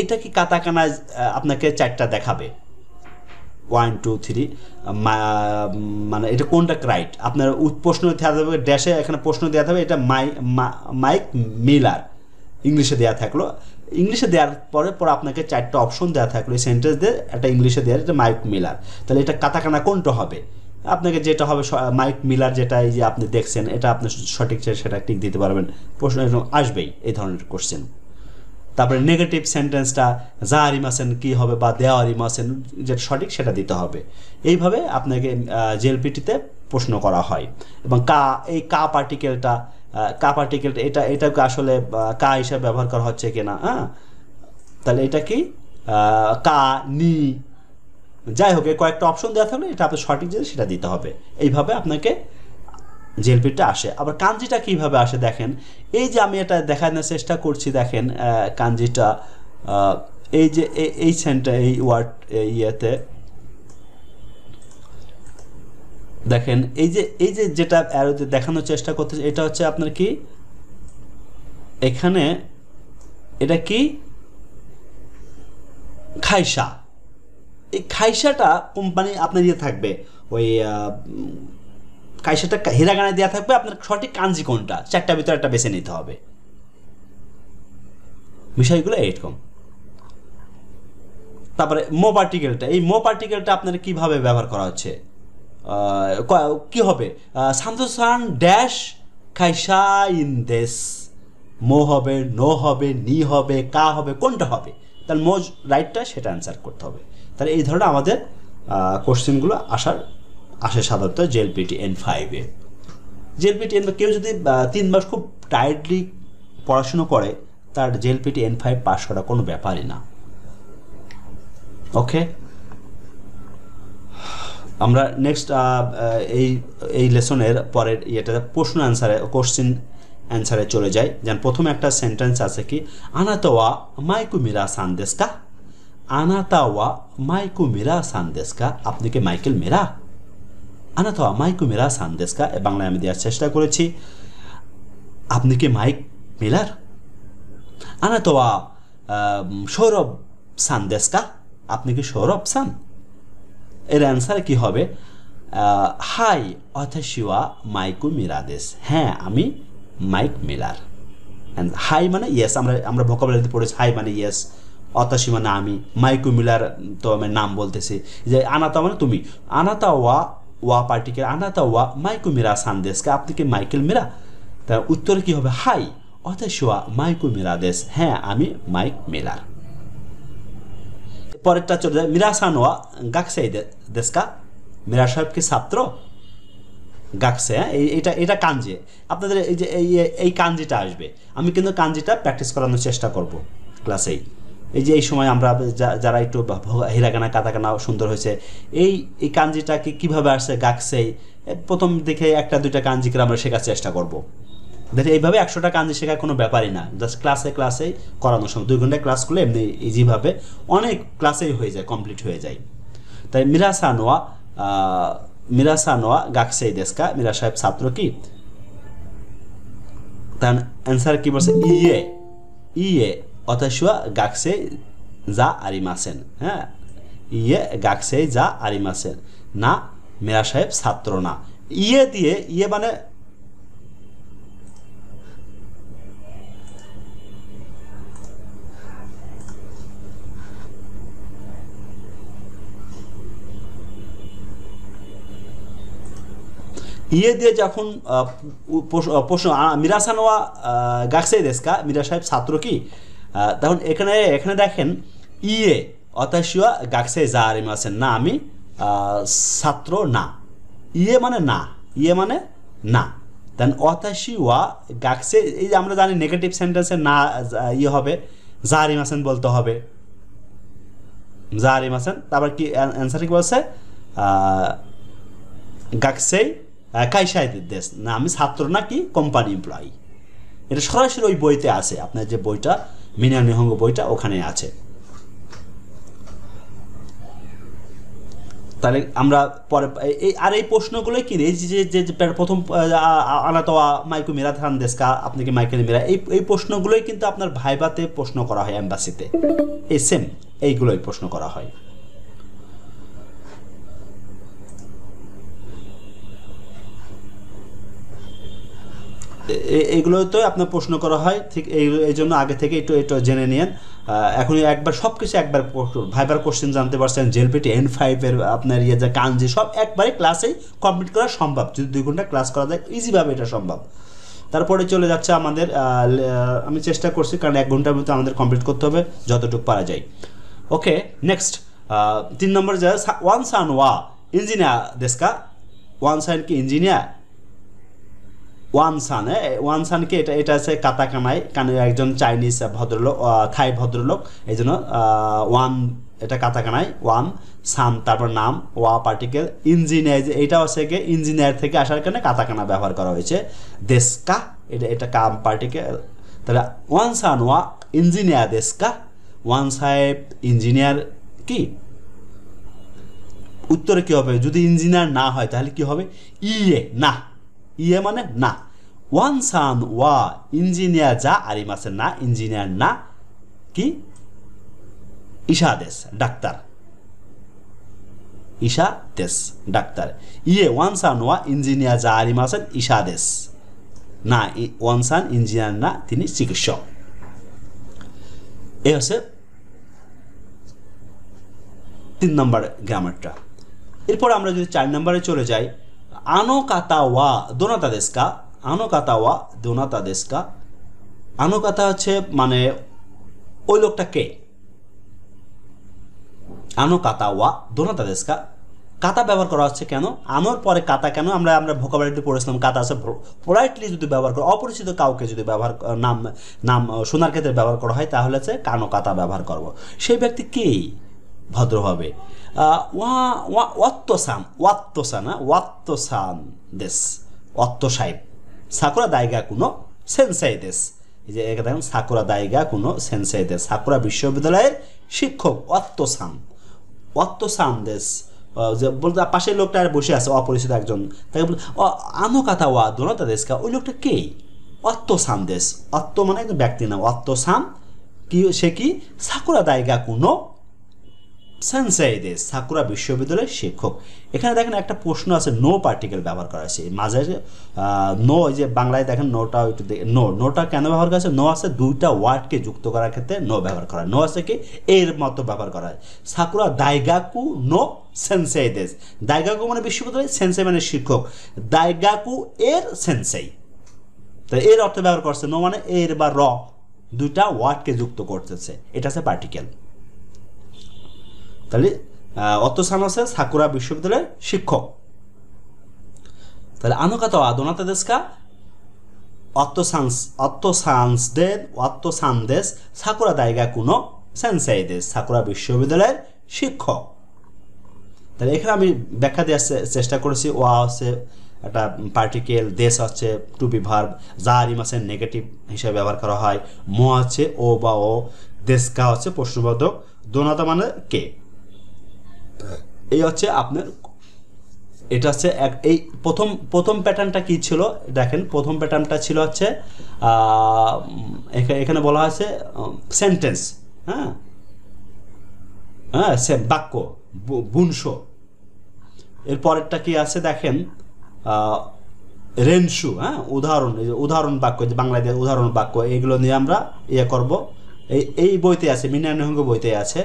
এটা কি কাতাকানায় আপনাকে 4টা দেখাবে, 1 2 3, মানে এটা কোনটা রাইট। আপনার প্রশ্ন দেওয়া থাকবে ড্যাশে, এখানে প্রশ্ন দেওয়া থাকবে এটা মাইক মিলার, ইংলিশে দেওয়া থাকলো। ইংলিশে দেওয়ার পরে আপনাকে 4টা অপশন দেওয়া থাকলো, এই সেন্টেন্স দিয়ে একটা ইংলিশে দেওয়া, এটা মাইক মিলার। তাহলে এটা কাতাকানা কোনটা হবে, আপনাকে যেটা হবে মাইক মিলার, যেটা এই যে আপনি দেখছেন এটা আপনি সঠিক সেটা টিক দিতে পারবেন, প্রশ্ন আসবেই এই ধরনের কোশ্চেন। তারপরে নেগেটিভ সেন্টেন্সটা জাহারিম আছেন কি হবে, বা দেওয়ারিম আছেন, যেটা সঠিক সেটা দিতে হবে। এইভাবে আপনাকে জেএলপিটিতে প্রশ্ন করা হয়। এবং এই কা পার্টিকেলটা এটাকে আসলে কা হিসাবে ব্যবহার করা হচ্ছে কিনা, হ্যাঁ, তাহলে এটা কি কা নি, যাই হোক কয়েকটা অপশন দেওয়া থাকলে এটা আপনার সঠিক যেটা সেটা দিতে হবে। এইভাবে আপনাকে জেএলপিটা আসে। আবার কাঞ্জিটা কিভাবে আসে দেখেন, এই যে আমি এটা দেখানোর চেষ্টা করছি, দেখেন কাঞ্জিটা এই যে এই এই ওয়ার্ড ইয়েতে দেখেন, এই যে যেটা অ্যারোতে দেখানোর চেষ্টা করতেছে, এটা হচ্ছে আপনার কি এখানে এটা কি খাইসা। এই খাইসাটা কোম্পানি আপনার ইয়ে থাকবে, ওই খাইসাটা হিরাগানায় দেওয়া থাকবে, আপনার সঠিক কাঞ্জি কোনটা 4টার ভিতরে একটা বেছে নিতে হবে। বিষয়গুলো এইরকম। তারপরে মো পার্টিকেলটা, এই মো পার্টিকেলটা আপনার কিভাবে ব্যবহার করা হচ্ছে, কি হবে, সামথুসান ড্যাশ খাইসা ইন দেশ, মো হবে, নো হবে, নি হবে, কা হবে, কোনটা হবে, তাহলে মো রাইটটা সেটা অ্যান্সার করতে হবে। তাহলে এই ধরনের আমাদের কোশ্চেনগুলো আসে সাধারণত জেএলপিটি N5-এ। জেএলপিটি N5 কেউ যদি 3 মাস খুব টাইটলি পড়াশুনো করে, তার জেএলপিটি N5 পাস করা কোনো ব্যাপারই না। ওকে, আমরা নেক্সট এই লেসনের পরের প্রশ্ন অ্যান্সারে কোশ্চেন অ্যান্সারে চলে যাই। যেন প্রথমে একটা সেন্টেন্স আছে কি, আনাতাওয়া মাইকু মিরা সানদেস্কা, আনাতাওয়া মাইকু মিরা সানদেস্কা, আপনি কি মাইকেল মেরা, আনাতাওয়া মাইকু মিরা সানদেস্কা, বাংলায় আমি দেওয়ার চেষ্টা করেছি, আপনি কি মাইক মিলার। আনাতাওয়া সৌরভ সানদেস্কা, আপনি কি সৌরভ সান। এর অ্যান্সার কি হবে, হাই অথাশিওয়া মাইকু মিরাদেস, হ্যাঁ আমি মাইক মিলার। হাই মানে ইয়েস, আমরা ভোকাবুলারিতে পড়েছি হাই মানে ইয়েস, অতাশি মানে আমি, মাইকু মিলার তো আমি নাম বলতেছি। যে আনাতা মানে তুমি, আনাতা ওয়া পার্টিকেল, আনাতা ওয়া মাইকু মিরা সানদেশকে, আপনি কি মাইকেল মিরা। তার উত্তরে কি হবে, হাই অতাশিওয়া মাইকু মিরাদেস, হ্যাঁ আমি মাইক মিলার। পরেরটা চলে যায়, মিরা সানোয়া গাকসাই দেশকা, মিরা সাহেব কি ছাত্র, গাকসে, হ্যাঁ এটা কাঞ্জি। আপনাদের এই যে এই কাঞ্জিটা আসবে, আমি কিন্তু কাঞ্জিটা প্র্যাকটিস করানোর চেষ্টা করব ক্লাসেই। এই যে এই সময় আমরা যারা একটু হিরাগানা কাতাকানা সুন্দর হয়েছে, এই কাঞ্জিটাকে কীভাবে আসছে গাকসেই, প্রথম দেখে 1-2টা কাঞ্জিকে আমরা শেখার চেষ্টা করব। দেখে এইভাবে 100টা কাঞ্জি শেখার কোনো ব্যাপারই না, জাস্ট ক্লাসেই করানোর সময় 2 ঘন্টায় ক্লাস করলে এমনি ইজিভাবে অনেক ক্লাসেই হয়ে যায়, কমপ্লিট হয়ে যায়। তাই মিরাসানোয়া গাকসেই দেশকা, মিরা সাহেব ছাত্র কি, তার অ্যান্সার কি বলছে, ইয়ে অতাশুয়া গাকসেই যা আরিমাসেন। হ্যাঁ, ইয়ে গাকসেই যা আরিমাসেন, না মিরা সাহেব ছাত্র না। ইয়ে দিয়ে, ইয়ে মানে ইয়ে দিয়ে যখন প্রশ্ন মিরাসানোয়া গাকসেই দেশকা, মিরা সাহেব ছাত্র কি, তখন এখানে দেখেন ইয়ে অতাশুয়া গাকসেই যা আরিমাসেন, না আমি ছাত্র না। ইয়ে মানে না, ইয়ে মানে না। দেন অতাশুয়া গাকসে, এই যে আমরা জানি নেগেটিভ সেন্টেন্সে না ইয়ে হবে, যা আরিমাসেন বলতে হবে, যা আরিমাসেন। তারপর কি অ্যান্সার কি বলছে, গাকসেই কাইসাই দেশ, না আমি ছাত্র না কি কোম্পানি এমপ্লয়ি। এটা সরাসরি ওই বইতে আছে, আপনার যে বইটা মিনান নিহঙ্গ বইটা ওখানে আছে। তাহলে আমরা পরে এই প্রশ্নগুলোই কি, এই যে প্রথম আনাতোয়া মাইকু মিরা থান দেশকা, আপনি কি মাইকেল মিরা, এই প্রশ্নগুলোই কিন্তু আপনার ভাইভাতে প্রশ্ন করা হয় এম্বাসিতে, এই সেম এইগুলোই প্রশ্ন করা হয়। এইগুলো তো আপনার প্রশ্ন করা হয়, ঠিক এই জন্য আগে থেকে একটু জেনে নিন। এখন একবার সব কিছু একবার ভাইবার কোশ্চেন জানতে পারছেন, জেলপিটি N5 এর আপনার ইয়ে যে কাঞ্জি সব একবারে ক্লাসেই কমপ্লিট করা সম্ভব, যদি 2 ঘন্টা ক্লাস করা যায় ইজিভাবে এটা সম্ভব। তারপরে চলে যাচ্ছে আমাদের, আমি চেষ্টা করছি কারণ 1 ঘন্টার মধ্যে আমাদের কমপ্লিট করতে হবে যতটুকু পারা যায়। ওকে, নেক্সট 3 নম্বর যা ওয়ান সান ওয়া ইঞ্জিনিয়ার দেশকা, ওয়ান সান কি ইঞ্জিনিয়ার, ওয়ান সান কি এটা আছে কাতাকানায়, কারণ একজন চাইনিজ ভদ্রলোক, থাই ভদ্রলোক, এই জন্য ওয়ান এটা কাতাকানায় ওয়ান সান, তারপর নাম ওয়া পার্টিকেল, ইঞ্জিনিয়ার এইটাও আছে কি ইঞ্জিনিয়ার থেকে আসার কারণে কাতাকানা ব্যবহার করা হয়েছে, দেশকা এটা কাম পার্টিকেল। তাহলে ওয়ান সান ওয়া ইঞ্জিনিয়ার দেশকা, ওয়ান সাহেব ইঞ্জিনিয়ার কি, উত্তরে কি হবে, যদি ইঞ্জিনিয়ার না হয় তাহলে কি হবে, ইয়ে না, ইয়ে মানে না। ওয়ান সান ওয়া ইঞ্জিনিয়ার যা আরিমাসেন, না ইঞ্জিনিয়ার না কি, ঈশা দেশ ডাক্তার, ঈশা দেশ ডাক্তার। ইয়ে ওয়ান সান ওয়া ইঞ্জিনিয়ার যা আরিমাসেন ঈশা দেশ, না ওয়ান সান ইঞ্জিনিয়ার না, তিনি চিকিৎসক। এই হচ্ছে 3 নম্বর গ্রামারটা। এরপর আমরা যদি 4 নম্বরে চলে যাই, আনো কাতা ওয়া দোনাতা দেশকা, আনো কাতা ওয়া দোনাতা দেশকা, আনো কাতা হচ্ছে মানে ওই লোকটা কে, আনো কাতা ওয়া দোনাতা দেশকা, কাতা ব্যবহার করা হচ্ছে কেন, আনোর পরে কাতা কেন, আমরা ভোকাবুলারিতে পড়েছিলাম কাতা আছে পোলাইটলি যদি ব্যবহার করা, অপরিচিত কাউকে যদি ব্যবহার নাম শোনার ক্ষেত্রে ব্যবহার করা হয় তাহলে হচ্ছে কানো কাতা ব্যবহার করব। সেই ব্যক্তি কে ভদ্রভাবে, ওয়াত্তসান দেশ, অত্ত সাহেব, সাকুরা দায়গা কোনো সেন্সাই দেশ, এই যে দেখেন সাকুরা দায়গা কোনো সেন্সাই দেশ, সাকুরা বিশ্ববিদ্যালয়ের শিক্ষক ওয়াত্তসান দেশ, যে বলতে পাশের লোকটা আর বসে আছে অপরিচিত একজন, তাকে বল আনো কাতা ওয়া দোনাতা দেশকা, ওই লোকটা কে, ওয়াত্তসান দেশ, অত্ত মানে একজন ব্যক্তি না, ওয়াত্তসান কি, সে কি সাকুরা দায়গা কোনো সেন্সাই দেশ, সাকুরা বিশ্ববিদ্যালয়ের শিক্ষক। এখানে দেখেন একটা প্রশ্ন আছে, নো পার্টিকেল ব্যবহার করা আছে মাঝে, নো এই যে বাংলায় দেখেন নোটা একটু নোটা কেন ব্যবহার করা আছে, নো আছে 2টা ওয়ার্ডকে যুক্ত করার ক্ষেত্রে নো ব্যবহার করা, নো আছে কি এর মতো ব্যবহার করা হয়। সাকুরা দাইগাকু নো সেন্সাই দেশ, দাইগাকু মানে বিশ্ববিদ্যালয়, সেন্সাই মানে শিক্ষক, দাইগাকু এর সেন্সাই, তো এর অর্থ ব্যবহার করছে, নো মানে এর বা র 2টা ওয়ার্ডকে যুক্ত করতেছে, এটা আছে পার্টিকেল। তাহলে অত্তসান আছে সাকুরা বিশ্ববিদ্যালয়ের শিক্ষক। তাহলে আনো কাতা ওয়া দোনাতা দেশকা, অত্তসান দেশ সাকুরা দায়গা কোনো সেন্সাই দেশ, সাকুরা বিশ্ববিদ্যালয়ের শিক্ষক। তাহলে এখানে আমি ব্যাখ্যা দেওয়ার চেষ্টা করেছি, ওয়া হচ্ছে একটা পার্টিকেল, দেশ হচ্ছে টু বি ভার্ব, যা আরিমাসেন নেগেটিভ হিসেবে ব্যবহার করা হয়, মো হচ্ছে ও বা ও, দেশকা হচ্ছে প্রশ্নবোধক, দোনাতা মানে কে। এই হচ্ছে আপনার, এটা হচ্ছে এই প্রথম প্যাটার্নটা কি ছিল দেখেন। প্রথম প্যাটার্নটা ছিল হচ্ছে এখানে বলা হয়েছে সেন্টেন্স, হ্যাঁ হ্যাঁ বাক্য, বুনস। এর পরেরটা কি আছে দেখেন, রেনসু, হ্যাঁ উদাহরণ, উদাহরণ বাক্য, যে বাংলায় উদাহরণ বাক্য, এগুলো নিয়ে আমরা ইয়ে করব। এই বইতে আছে, মিনানহঙ্গ বইতে আছে।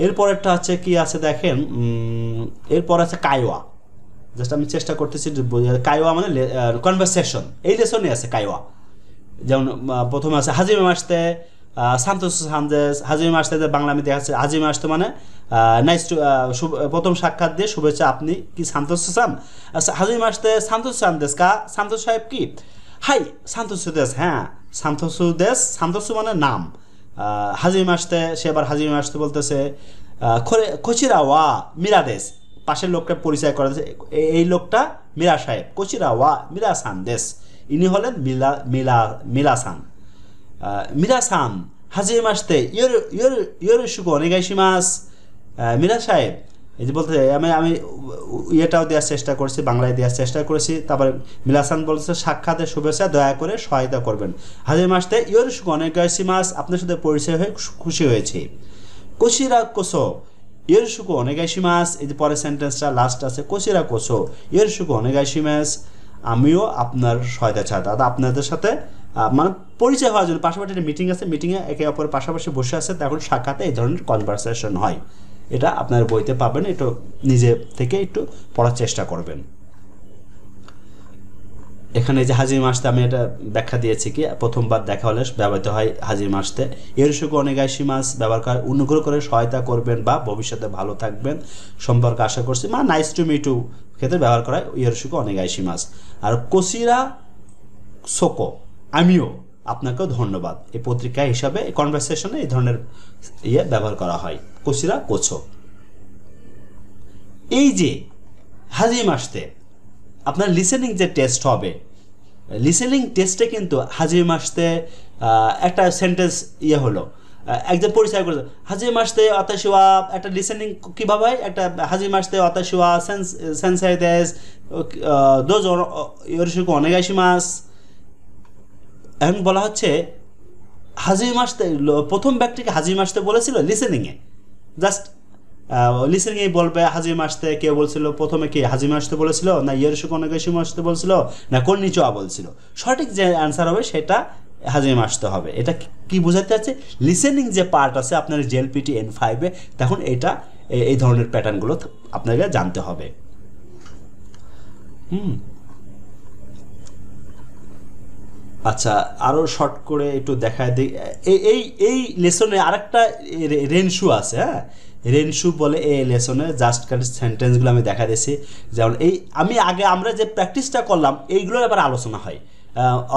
এরপরেরটা হচ্ছে কি আছে দেখেন, এরপর আছে কাইওয়া। জাস্ট আমি চেষ্টা করতেছি, কাইওয়া মানে কনভারসেশন, এই লেসনে আছে কাইওয়া। যেমন প্রথমে আছে হাজিমে মাসতে, সান্তোস সানদেস, হাজিমে মাসতে বাংলা আমি দেখাচ্ছে, হাজিমে আসতে মানে নাইস টু, প্রথম সাক্ষাৎ দিয়ে শুভেচ্ছা, আপনি কি সান্তোস সান? আচ্ছা, হাজিমে আসতে সান্তোস সানদেস কা, সান্তোস সাহেব কি? হাই সান্তোস দেশ, হ্যাঁ সান্তোস দেশ, সান্তোস মানে নাম। হাজিমে আসতে, সে আবার হাজিমে আসতে বলতেছে খচিরা ওয়া মিরাদেশ, পাশের লোকটা পরিচয় করা যাচ্ছে, এই লোকটা মীরা সাহেব, কোচিরা ওয়া মীরা সানদেশ, ইনি হলেন মিলাসান। মিরাসান হাজিমে আসতে ইয়োরুশুকো ওনেগাইশিমাস, মীরা সাহেব, এই যে বলতে আমি ইয়েটাও দেওয়ার চেষ্টা করছি, বাংলায় দেওয়ার চেষ্টা করেছি। তারপরে মিলাসান বলছে সাক্ষাতের শুভেচ্ছা, দয়া করে সহায়তা করবেন। হাজিমে আসতে ইয়োরুশুকো ওনেগাইশিমাস, আপনার সাথে পরিচয় হয়ে খুশি হয়েছি। কোচিরা কোসো ইয়োরুশুকো ওনেগাইশিমাস, এই যে পরের সেন্টেন্সটা লাস্ট আছে, কোচিরা কোসো ইয়োরুশুকো ওনেগাইশিমাস, আমিও আপনার সহায়তা চাই। দাদা আপনাদের সাথে মানে পরিচয় হওয়ার জন্য, পাশাপাশি একটা মিটিং আছে, মিটিংয়ে একে অপরের পাশাপাশি বসে আছে, তখন সাক্ষাতে এই ধরনের কনভারসেশন হয়। এটা আপনার বইতে পাবেন, একটু নিজে থেকে একটু পড়ার চেষ্টা করবেন। এখানে যে হাজিমে আসতে আমি এটা ব্যাখ্যা দিয়েছি কি, প্রথমবার দেখা হলে ব্যবহৃত হয় হাজিমে আসতে। ইয়োরুশুকো ওনেগাইশিমাস ব্যবহার করে অনুগ্রহ করে সহায়তা করবেন বা ভবিষ্যতে ভালো থাকবেন সম্পর্ক আশা করছি, মানে নাইস টু মিট ইউ ক্ষেত্রে ব্যবহার করা হয় ইয়োরুশুকো ওনেগাইশিমাস। আর কোচিরা সোকো, আমিও আপনাকেও ধন্যবাদ, এই পত্রিকা হিসাবে এই কনভারসেশনে এই ধরনের ব্যবহার করা হয়, কোচিরা কোছো। এই যে হাজিমে আসতে আপনার লিসেনিং যে টেস্ট হবে, লিসেনিং টেস্টে কিন্তু হাজিমে আসতে একটা সেন্টেন্স হলো, একজন পরিচয় করে হাজিমে আসতে অতাশিওয়া, একটা লিসেনিং কীভাবে হয়, একটা হাজিমে আসতে অতাশিওয়া সেন্সাই দেশ দোজ ইয়োরুশুকো ওনেগাইশিমাস। এখন বলা হচ্ছে হাজিমে আসতে, প্রথম ব্যক্তিকে হাজিমে আসতে বলেছিল লিসেনিংয়ে, জাস্ট লিসেনিংয়ে বলবে হাজিমে আসতে। কেউ বলছিল প্রথমে কি হাজিমে আসতে বলেছিল, না ইয়োরুশুকো ওনেগাইশিমাস আসতে বলছিল, না কন্নিচিওয়া বলছিল। সঠিক যে অ্যান্সার হবে সেটা হাজিমে আসতে হবে। এটা কি বোঝাতে যাচ্ছে, লিসেনিং যে পার্ট আছে আপনার জেএলপিটি N5-এ, তখন এটা এই ধরনের প্যাটার্নগুলো আপনাকে জানতে হবে। আচ্ছা, আরও শর্ট করে একটু দেখায় দিই। এই লেসনে আরেকটা রেনসু আছে, হ্যাঁ রেনসু বলে এই লেসনে, জাস্ট খালি সেন্টেন্সগুলো আমি দেখা দিয়েছি। যেমন এই আমরা যে প্র্যাকটিসটা করলাম এইগুলোর ব্যাপারে আলোচনা হয়।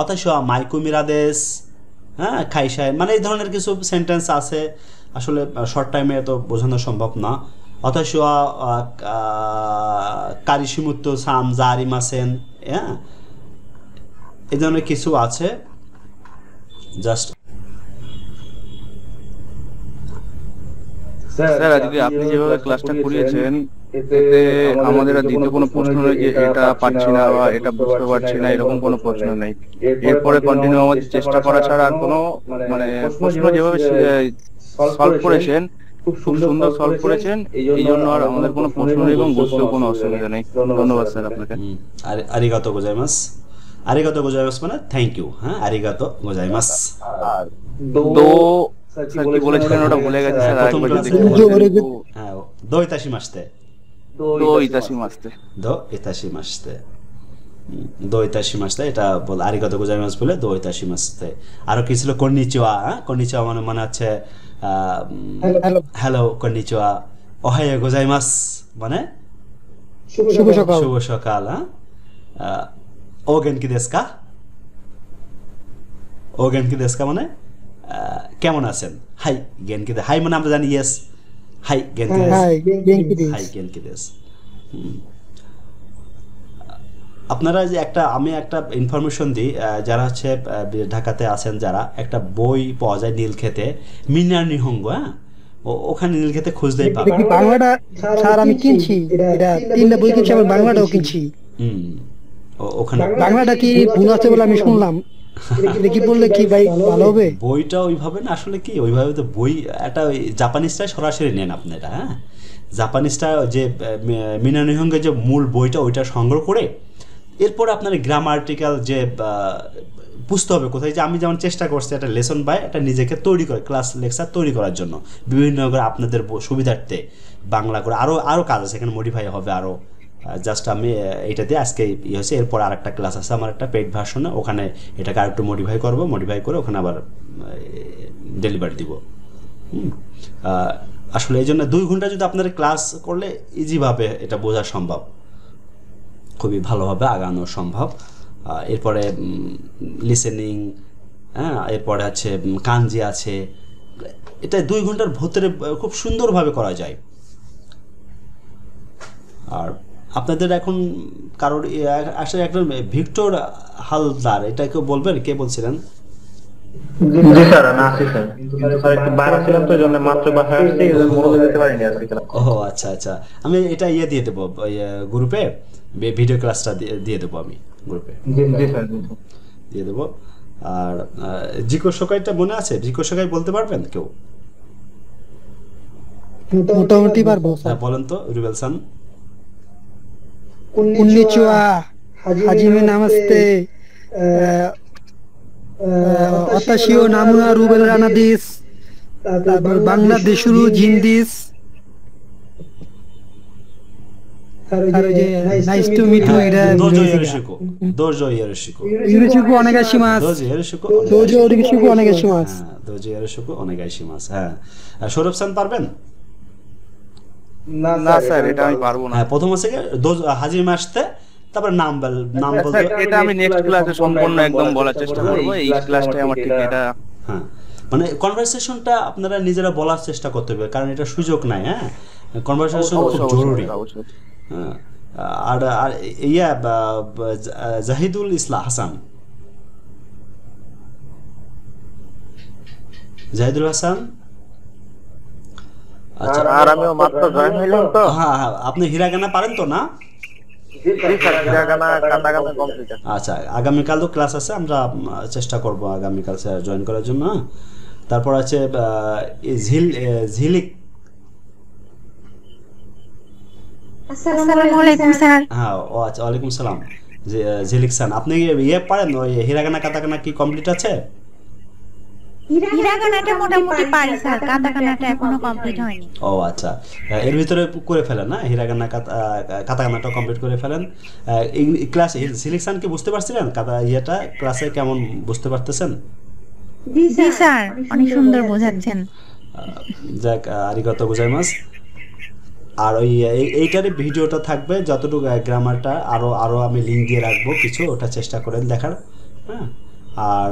অতাশিওয়া মাইকু মিরাদেশ, হ্যাঁ খাইসায়, মানে এই ধরনের কিছু সেন্টেন্স আছে, আসলে শর্ট টাইমে তো বোঝানো সম্ভব না। অতাশিওয়া কারিশিমুত্তো সাম জারিমাসেন, হ্যাঁ এই ধরনের কিছু আছে। জাস্ট স্যার আজকে আপনি যেভাবে ক্লাসটা করিয়েছেন, এতে আমাদের আর দ্বিতীয় কোনো প্রশ্ন নেই যে এটা পাচ্ছি না বা এটা বুঝতে পারছি না, এরকম কোনো প্রশ্ন নেই। এরপরে কন্টিনিউ আমাদের চেষ্টা করা ছাড়া আর কোনো মানে প্রশ্ন যেভাবে সলভ করেছেন, খুব সুন্দর সলভ করেছেন, এই জন্য আর আমাদের কোনো প্রশ্ন নেই এবং বুঝতেও কোনো অসুবিধা নেই। ধন্যবাদ স্যার আপনাকে। আরিগাতো গোজাইমাস। আরিগাতো গোজাইমাস মানে থ্যাংক ইউ, হ্যাঁ আরিগাতো গোজাইমাস। তো স্যার কি বলেছিলেন ওটা ভুলে গেছি স্যার, আরেকবার যদি একটু বলতেন। হ্যাঁ দোইতাশিমাসতে, দোইতাশিমাসতে, দোইতাশিমাসতে, এটা বল আরিগাতো গোজাইমাস বলে দোইতাশিমাসতে। আরো কি ছিল কন্নিচিওয়া, হ্যাঁ কন্নিচিওয়া মানে হচ্ছে হ্যালো, কন্নিচিওয়া। ওহাইও গোজাইমাস মানে শুভ সকাল, হ্যাঁ। ও গেনকি দেশকা, ও গেনকি দেশকা মানে কেমন আছেন। হাই গেনকি দে, হাই মানে আমরা জানি ইয়েস, হাই গেনকি দেশ, হাই গেনকি দেশ। আপনারা যে আমি একটা ইনফরমেশন দিই, যারা হচ্ছে ঢাকাতে আছেন, যারা একটা বই পাওয়া যায় নীলক্ষেতে, মিনার নিহঙ্গ, হ্যাঁ, ওখানে নীলক্ষেতে খুঁজলেই পাবেন। বাংলাটা স্যার আমি কিনছি, এটা 3টা বই কিনছি, আবার বাংলাটাও কিনছি। ওখানে বাংলাটা কি ভুল আছে বলে আমি শুনলাম, এটা কি বললে কি ভাই ভালো হবে? বইটা ওইভাবে না, আসলে কি ওইভাবে তো বই একটা জাপানিজটাই সরাসরি নেন আপনারা, হ্যাঁ, জাপানিজটা যে মিনা নিহঙ্গের যে মূল বইটা ওইটা সংগ্রহ করে এরপরে আপনার গ্রামার্টিক্যাল যে বুঝতে হবে কোথায়, যে আমি যেমন চেষ্টা করছি একটা লেসন বাই একটা নিজেকে তৈরি করে ক্লাস লেকচার তৈরি করার জন্য বিভিন্ন করে আপনাদের সুবিধার্থে বাংলা করে আরও কাজ আছে এখানে, মডিফাই হবে আরও। জাস্ট আমি এইটা দিয়ে আজকে ইয়ে হয়েছে, এরপর আরেকটা ক্লাস আছে আমার একটা পেইড ভার্সনে, ওখানে এটাকে আরেকটু মডিফাই করবো, মডিফাই করে ওখানে আবার ডেলিভারি দিব। আসলে এই জন্য 2 ঘন্টা যদি আপনারা ক্লাস করলে ইজিভাবে এটা বোঝা সম্ভব, খুবই ভালোভাবে আগানো সম্ভব। এরপরে লিসেনিং, হ্যাঁ, এরপরে আছে কাঞ্জি আছে, এটা 2 ঘন্টার ভিতরে খুব সুন্দরভাবে করা যায়। আর আপনাদের এখন কারোর আসলে একটা ভিক্টর হালদার, এটা কেউ বলবেন, কে বলছিলেন? জি স্যার, আমি আছি স্যার, কিন্তু স্যার একটু বাইরে ছিলাম তো, জন্য মাত্র বাসায় আসছি, এজন্য মনোযোগ দিতে পারিনি আজকে ক্লাস। ও আচ্ছা আচ্ছা, আমি এটা দিয়ে দেবো গ্রুপে, ভিডিও ক্লাসটা দিয়ে দেবো আমি গ্রুপে। জি স্যার, দিয়ে দেবো। আর জিকো সকাইটা মনে আছে? জিকো সকাই বলতে পারবেন কেউ? মোটামুটি পারবো স্যার। হ্যাঁ বলেন তো রুবেল সান। কন্নিচিওয়া, হাজিমে নামাস্তে, অতাশিও নামুয়া রুবেল রানাদিস, তারপর বাংলাদেশুরু জিন্দিস, আর যে নাইস টু মিট ইউ, এটা দোজো ইয়োশিকো ইউরিশিকো ওনেগাশিমাস, দোজো ইয়োশিকো ওনেগাশিমাস, দোজো ইয়োশিকো ওনেগাশিমাস। হ্যাঁ, সৌরভ সান পারবেন? না স্যার, এটা আমি পারবো না। হ্যাঁ, প্রথম আছে হাজিমে আসতে, তারপর নাম বলতে। এটা আমি নেক্সট ক্লাসে সম্পূর্ণ একদম বলার চেষ্টা করব, এই ক্লাসটাই আমার ঠিক এটা। হ্যাঁ, মানে কনভারসেশনটা আপনারা নিজেরা বলার চেষ্টা করতে হবে, কারণ এটা সুযোগ নাই। হ্যাঁ, কনভারসেশন খুব জরুরি। হ্যাঁ, আর ইয়া জাহিদুল ইসলাম হাসান, জাহিদুল হাসান। আচ্ছা, আর আমিও মাত্র জয়েন হইলাম তো। হ্যাঁ হ্যাঁ, আপনি হিরাগানা পারেন তো না? জি স্যার, হিরাগানা কাটাগানা কমপ্লিট আছে। আচ্ছা, আগামীকাল তো ক্লাস আছে, আমরা চেষ্টা করব আগামীকাল স্যার জয়েন করার জন্য। তারপর আছে ঝিলিক। আসসালামু আলাইকুম স্যার। হ্যাঁ, ও আচ্ছা, ওয়ালাইকুম সালাম। ঝিলিক স্যার, আপনি ইয়ে পারেন, ওই হিরাগানা কাতাকানা কি কমপ্লিট আছে? হিরাগানাটা মোটামুটি পারি স্যার, কাতাকানাটা এখনো কমপ্লিট হয়নি। ও আচ্ছা, এর ভিতরে করে ফেলেন না, হিরাগানা কাতাকানাটা কমপ্লিট করে ফেলেন। ক্লাসে সিলেকশন কি বুঝতে পারছিলেন? ইয়েটা ক্লাসে কেমন বুঝতে পারতেছেন? জি স্যার, অনেক সুন্দর বোঝাচ্ছেন। যাক, আরিগাতো গোজাইমাস। আর ওই এইটার ভিডিওটা থাকবে, যতটুকু গ্রামারটা আরো আমি লিঙ্ক দিয়ে রাখবো কিছু, ওটা চেষ্টা করেন দেখার। হ্যাঁ, আর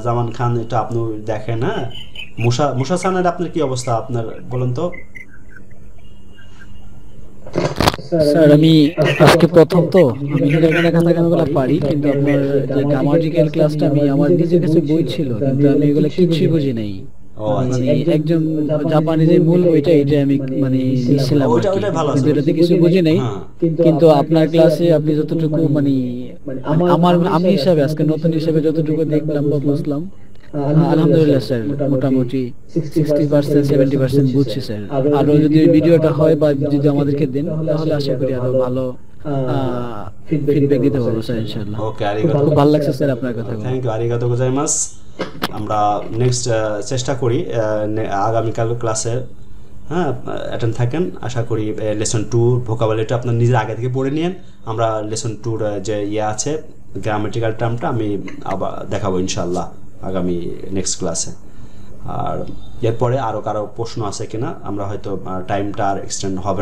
জামান খান এটা আপনি দেখেন। হ্যাঁ, মুসা সানের আপনার কি অবস্থা আপনার বলেন তো? স্যার আমি আজকে প্রথম তো, আমি হিরাগানা কাতাকানাগুলো পারি, কিন্তু আপনার যে গ্রামাটিক্যাল ক্লাসটা আমি আমার নিজের কাছে বই ছিল, কিন্তু আমি এগুলো কিছুই বুঝি নাই। মানে একজন জাপানি যে মূল বইটা, এটা আমি মানে নিছিলাম, কিন্তু এটাতে কিছু বুঝি নাই। কিন্তু আপনার ক্লাসে আপনি যতটুকু মানে আমি হিসাবে আজকে নতুন হিসাবে যতটুকু দেখলাম বা বুঝলাম, আলহামদুলিল্লাহ স্যার, মোটামুটি 60% 70% বুঝছি স্যার। আরো যদি ভিডিওটা হয় বা যদি আমাদেরকে দেন, তাহলে আশা করি আরো ভালো ফিডব্যাক দিতে পারবো স্যার, ইনশাআল্লাহ। ওকে, আরিগাতো। খুব ভালো লাগছে স্যার আপনার কথা। থ্যাংক ইউ, আরিগাতো গোজাইমাস। আমরা নেক্সট চেষ্টা করি আগামীকাল ক্লাসে, হ্যাঁ, অ্যাটেন্ড থাকেন। আশা করি লেসন 2 ভোকাবুলারিটা আপনার নিজের আগে থেকে পড়ে নিন। আমরা লেসন 2 যে ইয়ে আছে গ্রামাটিক্যাল টার্মটা আমি আবার দেখাবো ইনশাআল্লাহ আগামী নেক্সট ক্লাসে। আর এরপরে আরও কারো প্রশ্ন আছে কিনা, আমরা হয়তো টাইমটা আর এক্সটেন্ড হবে না।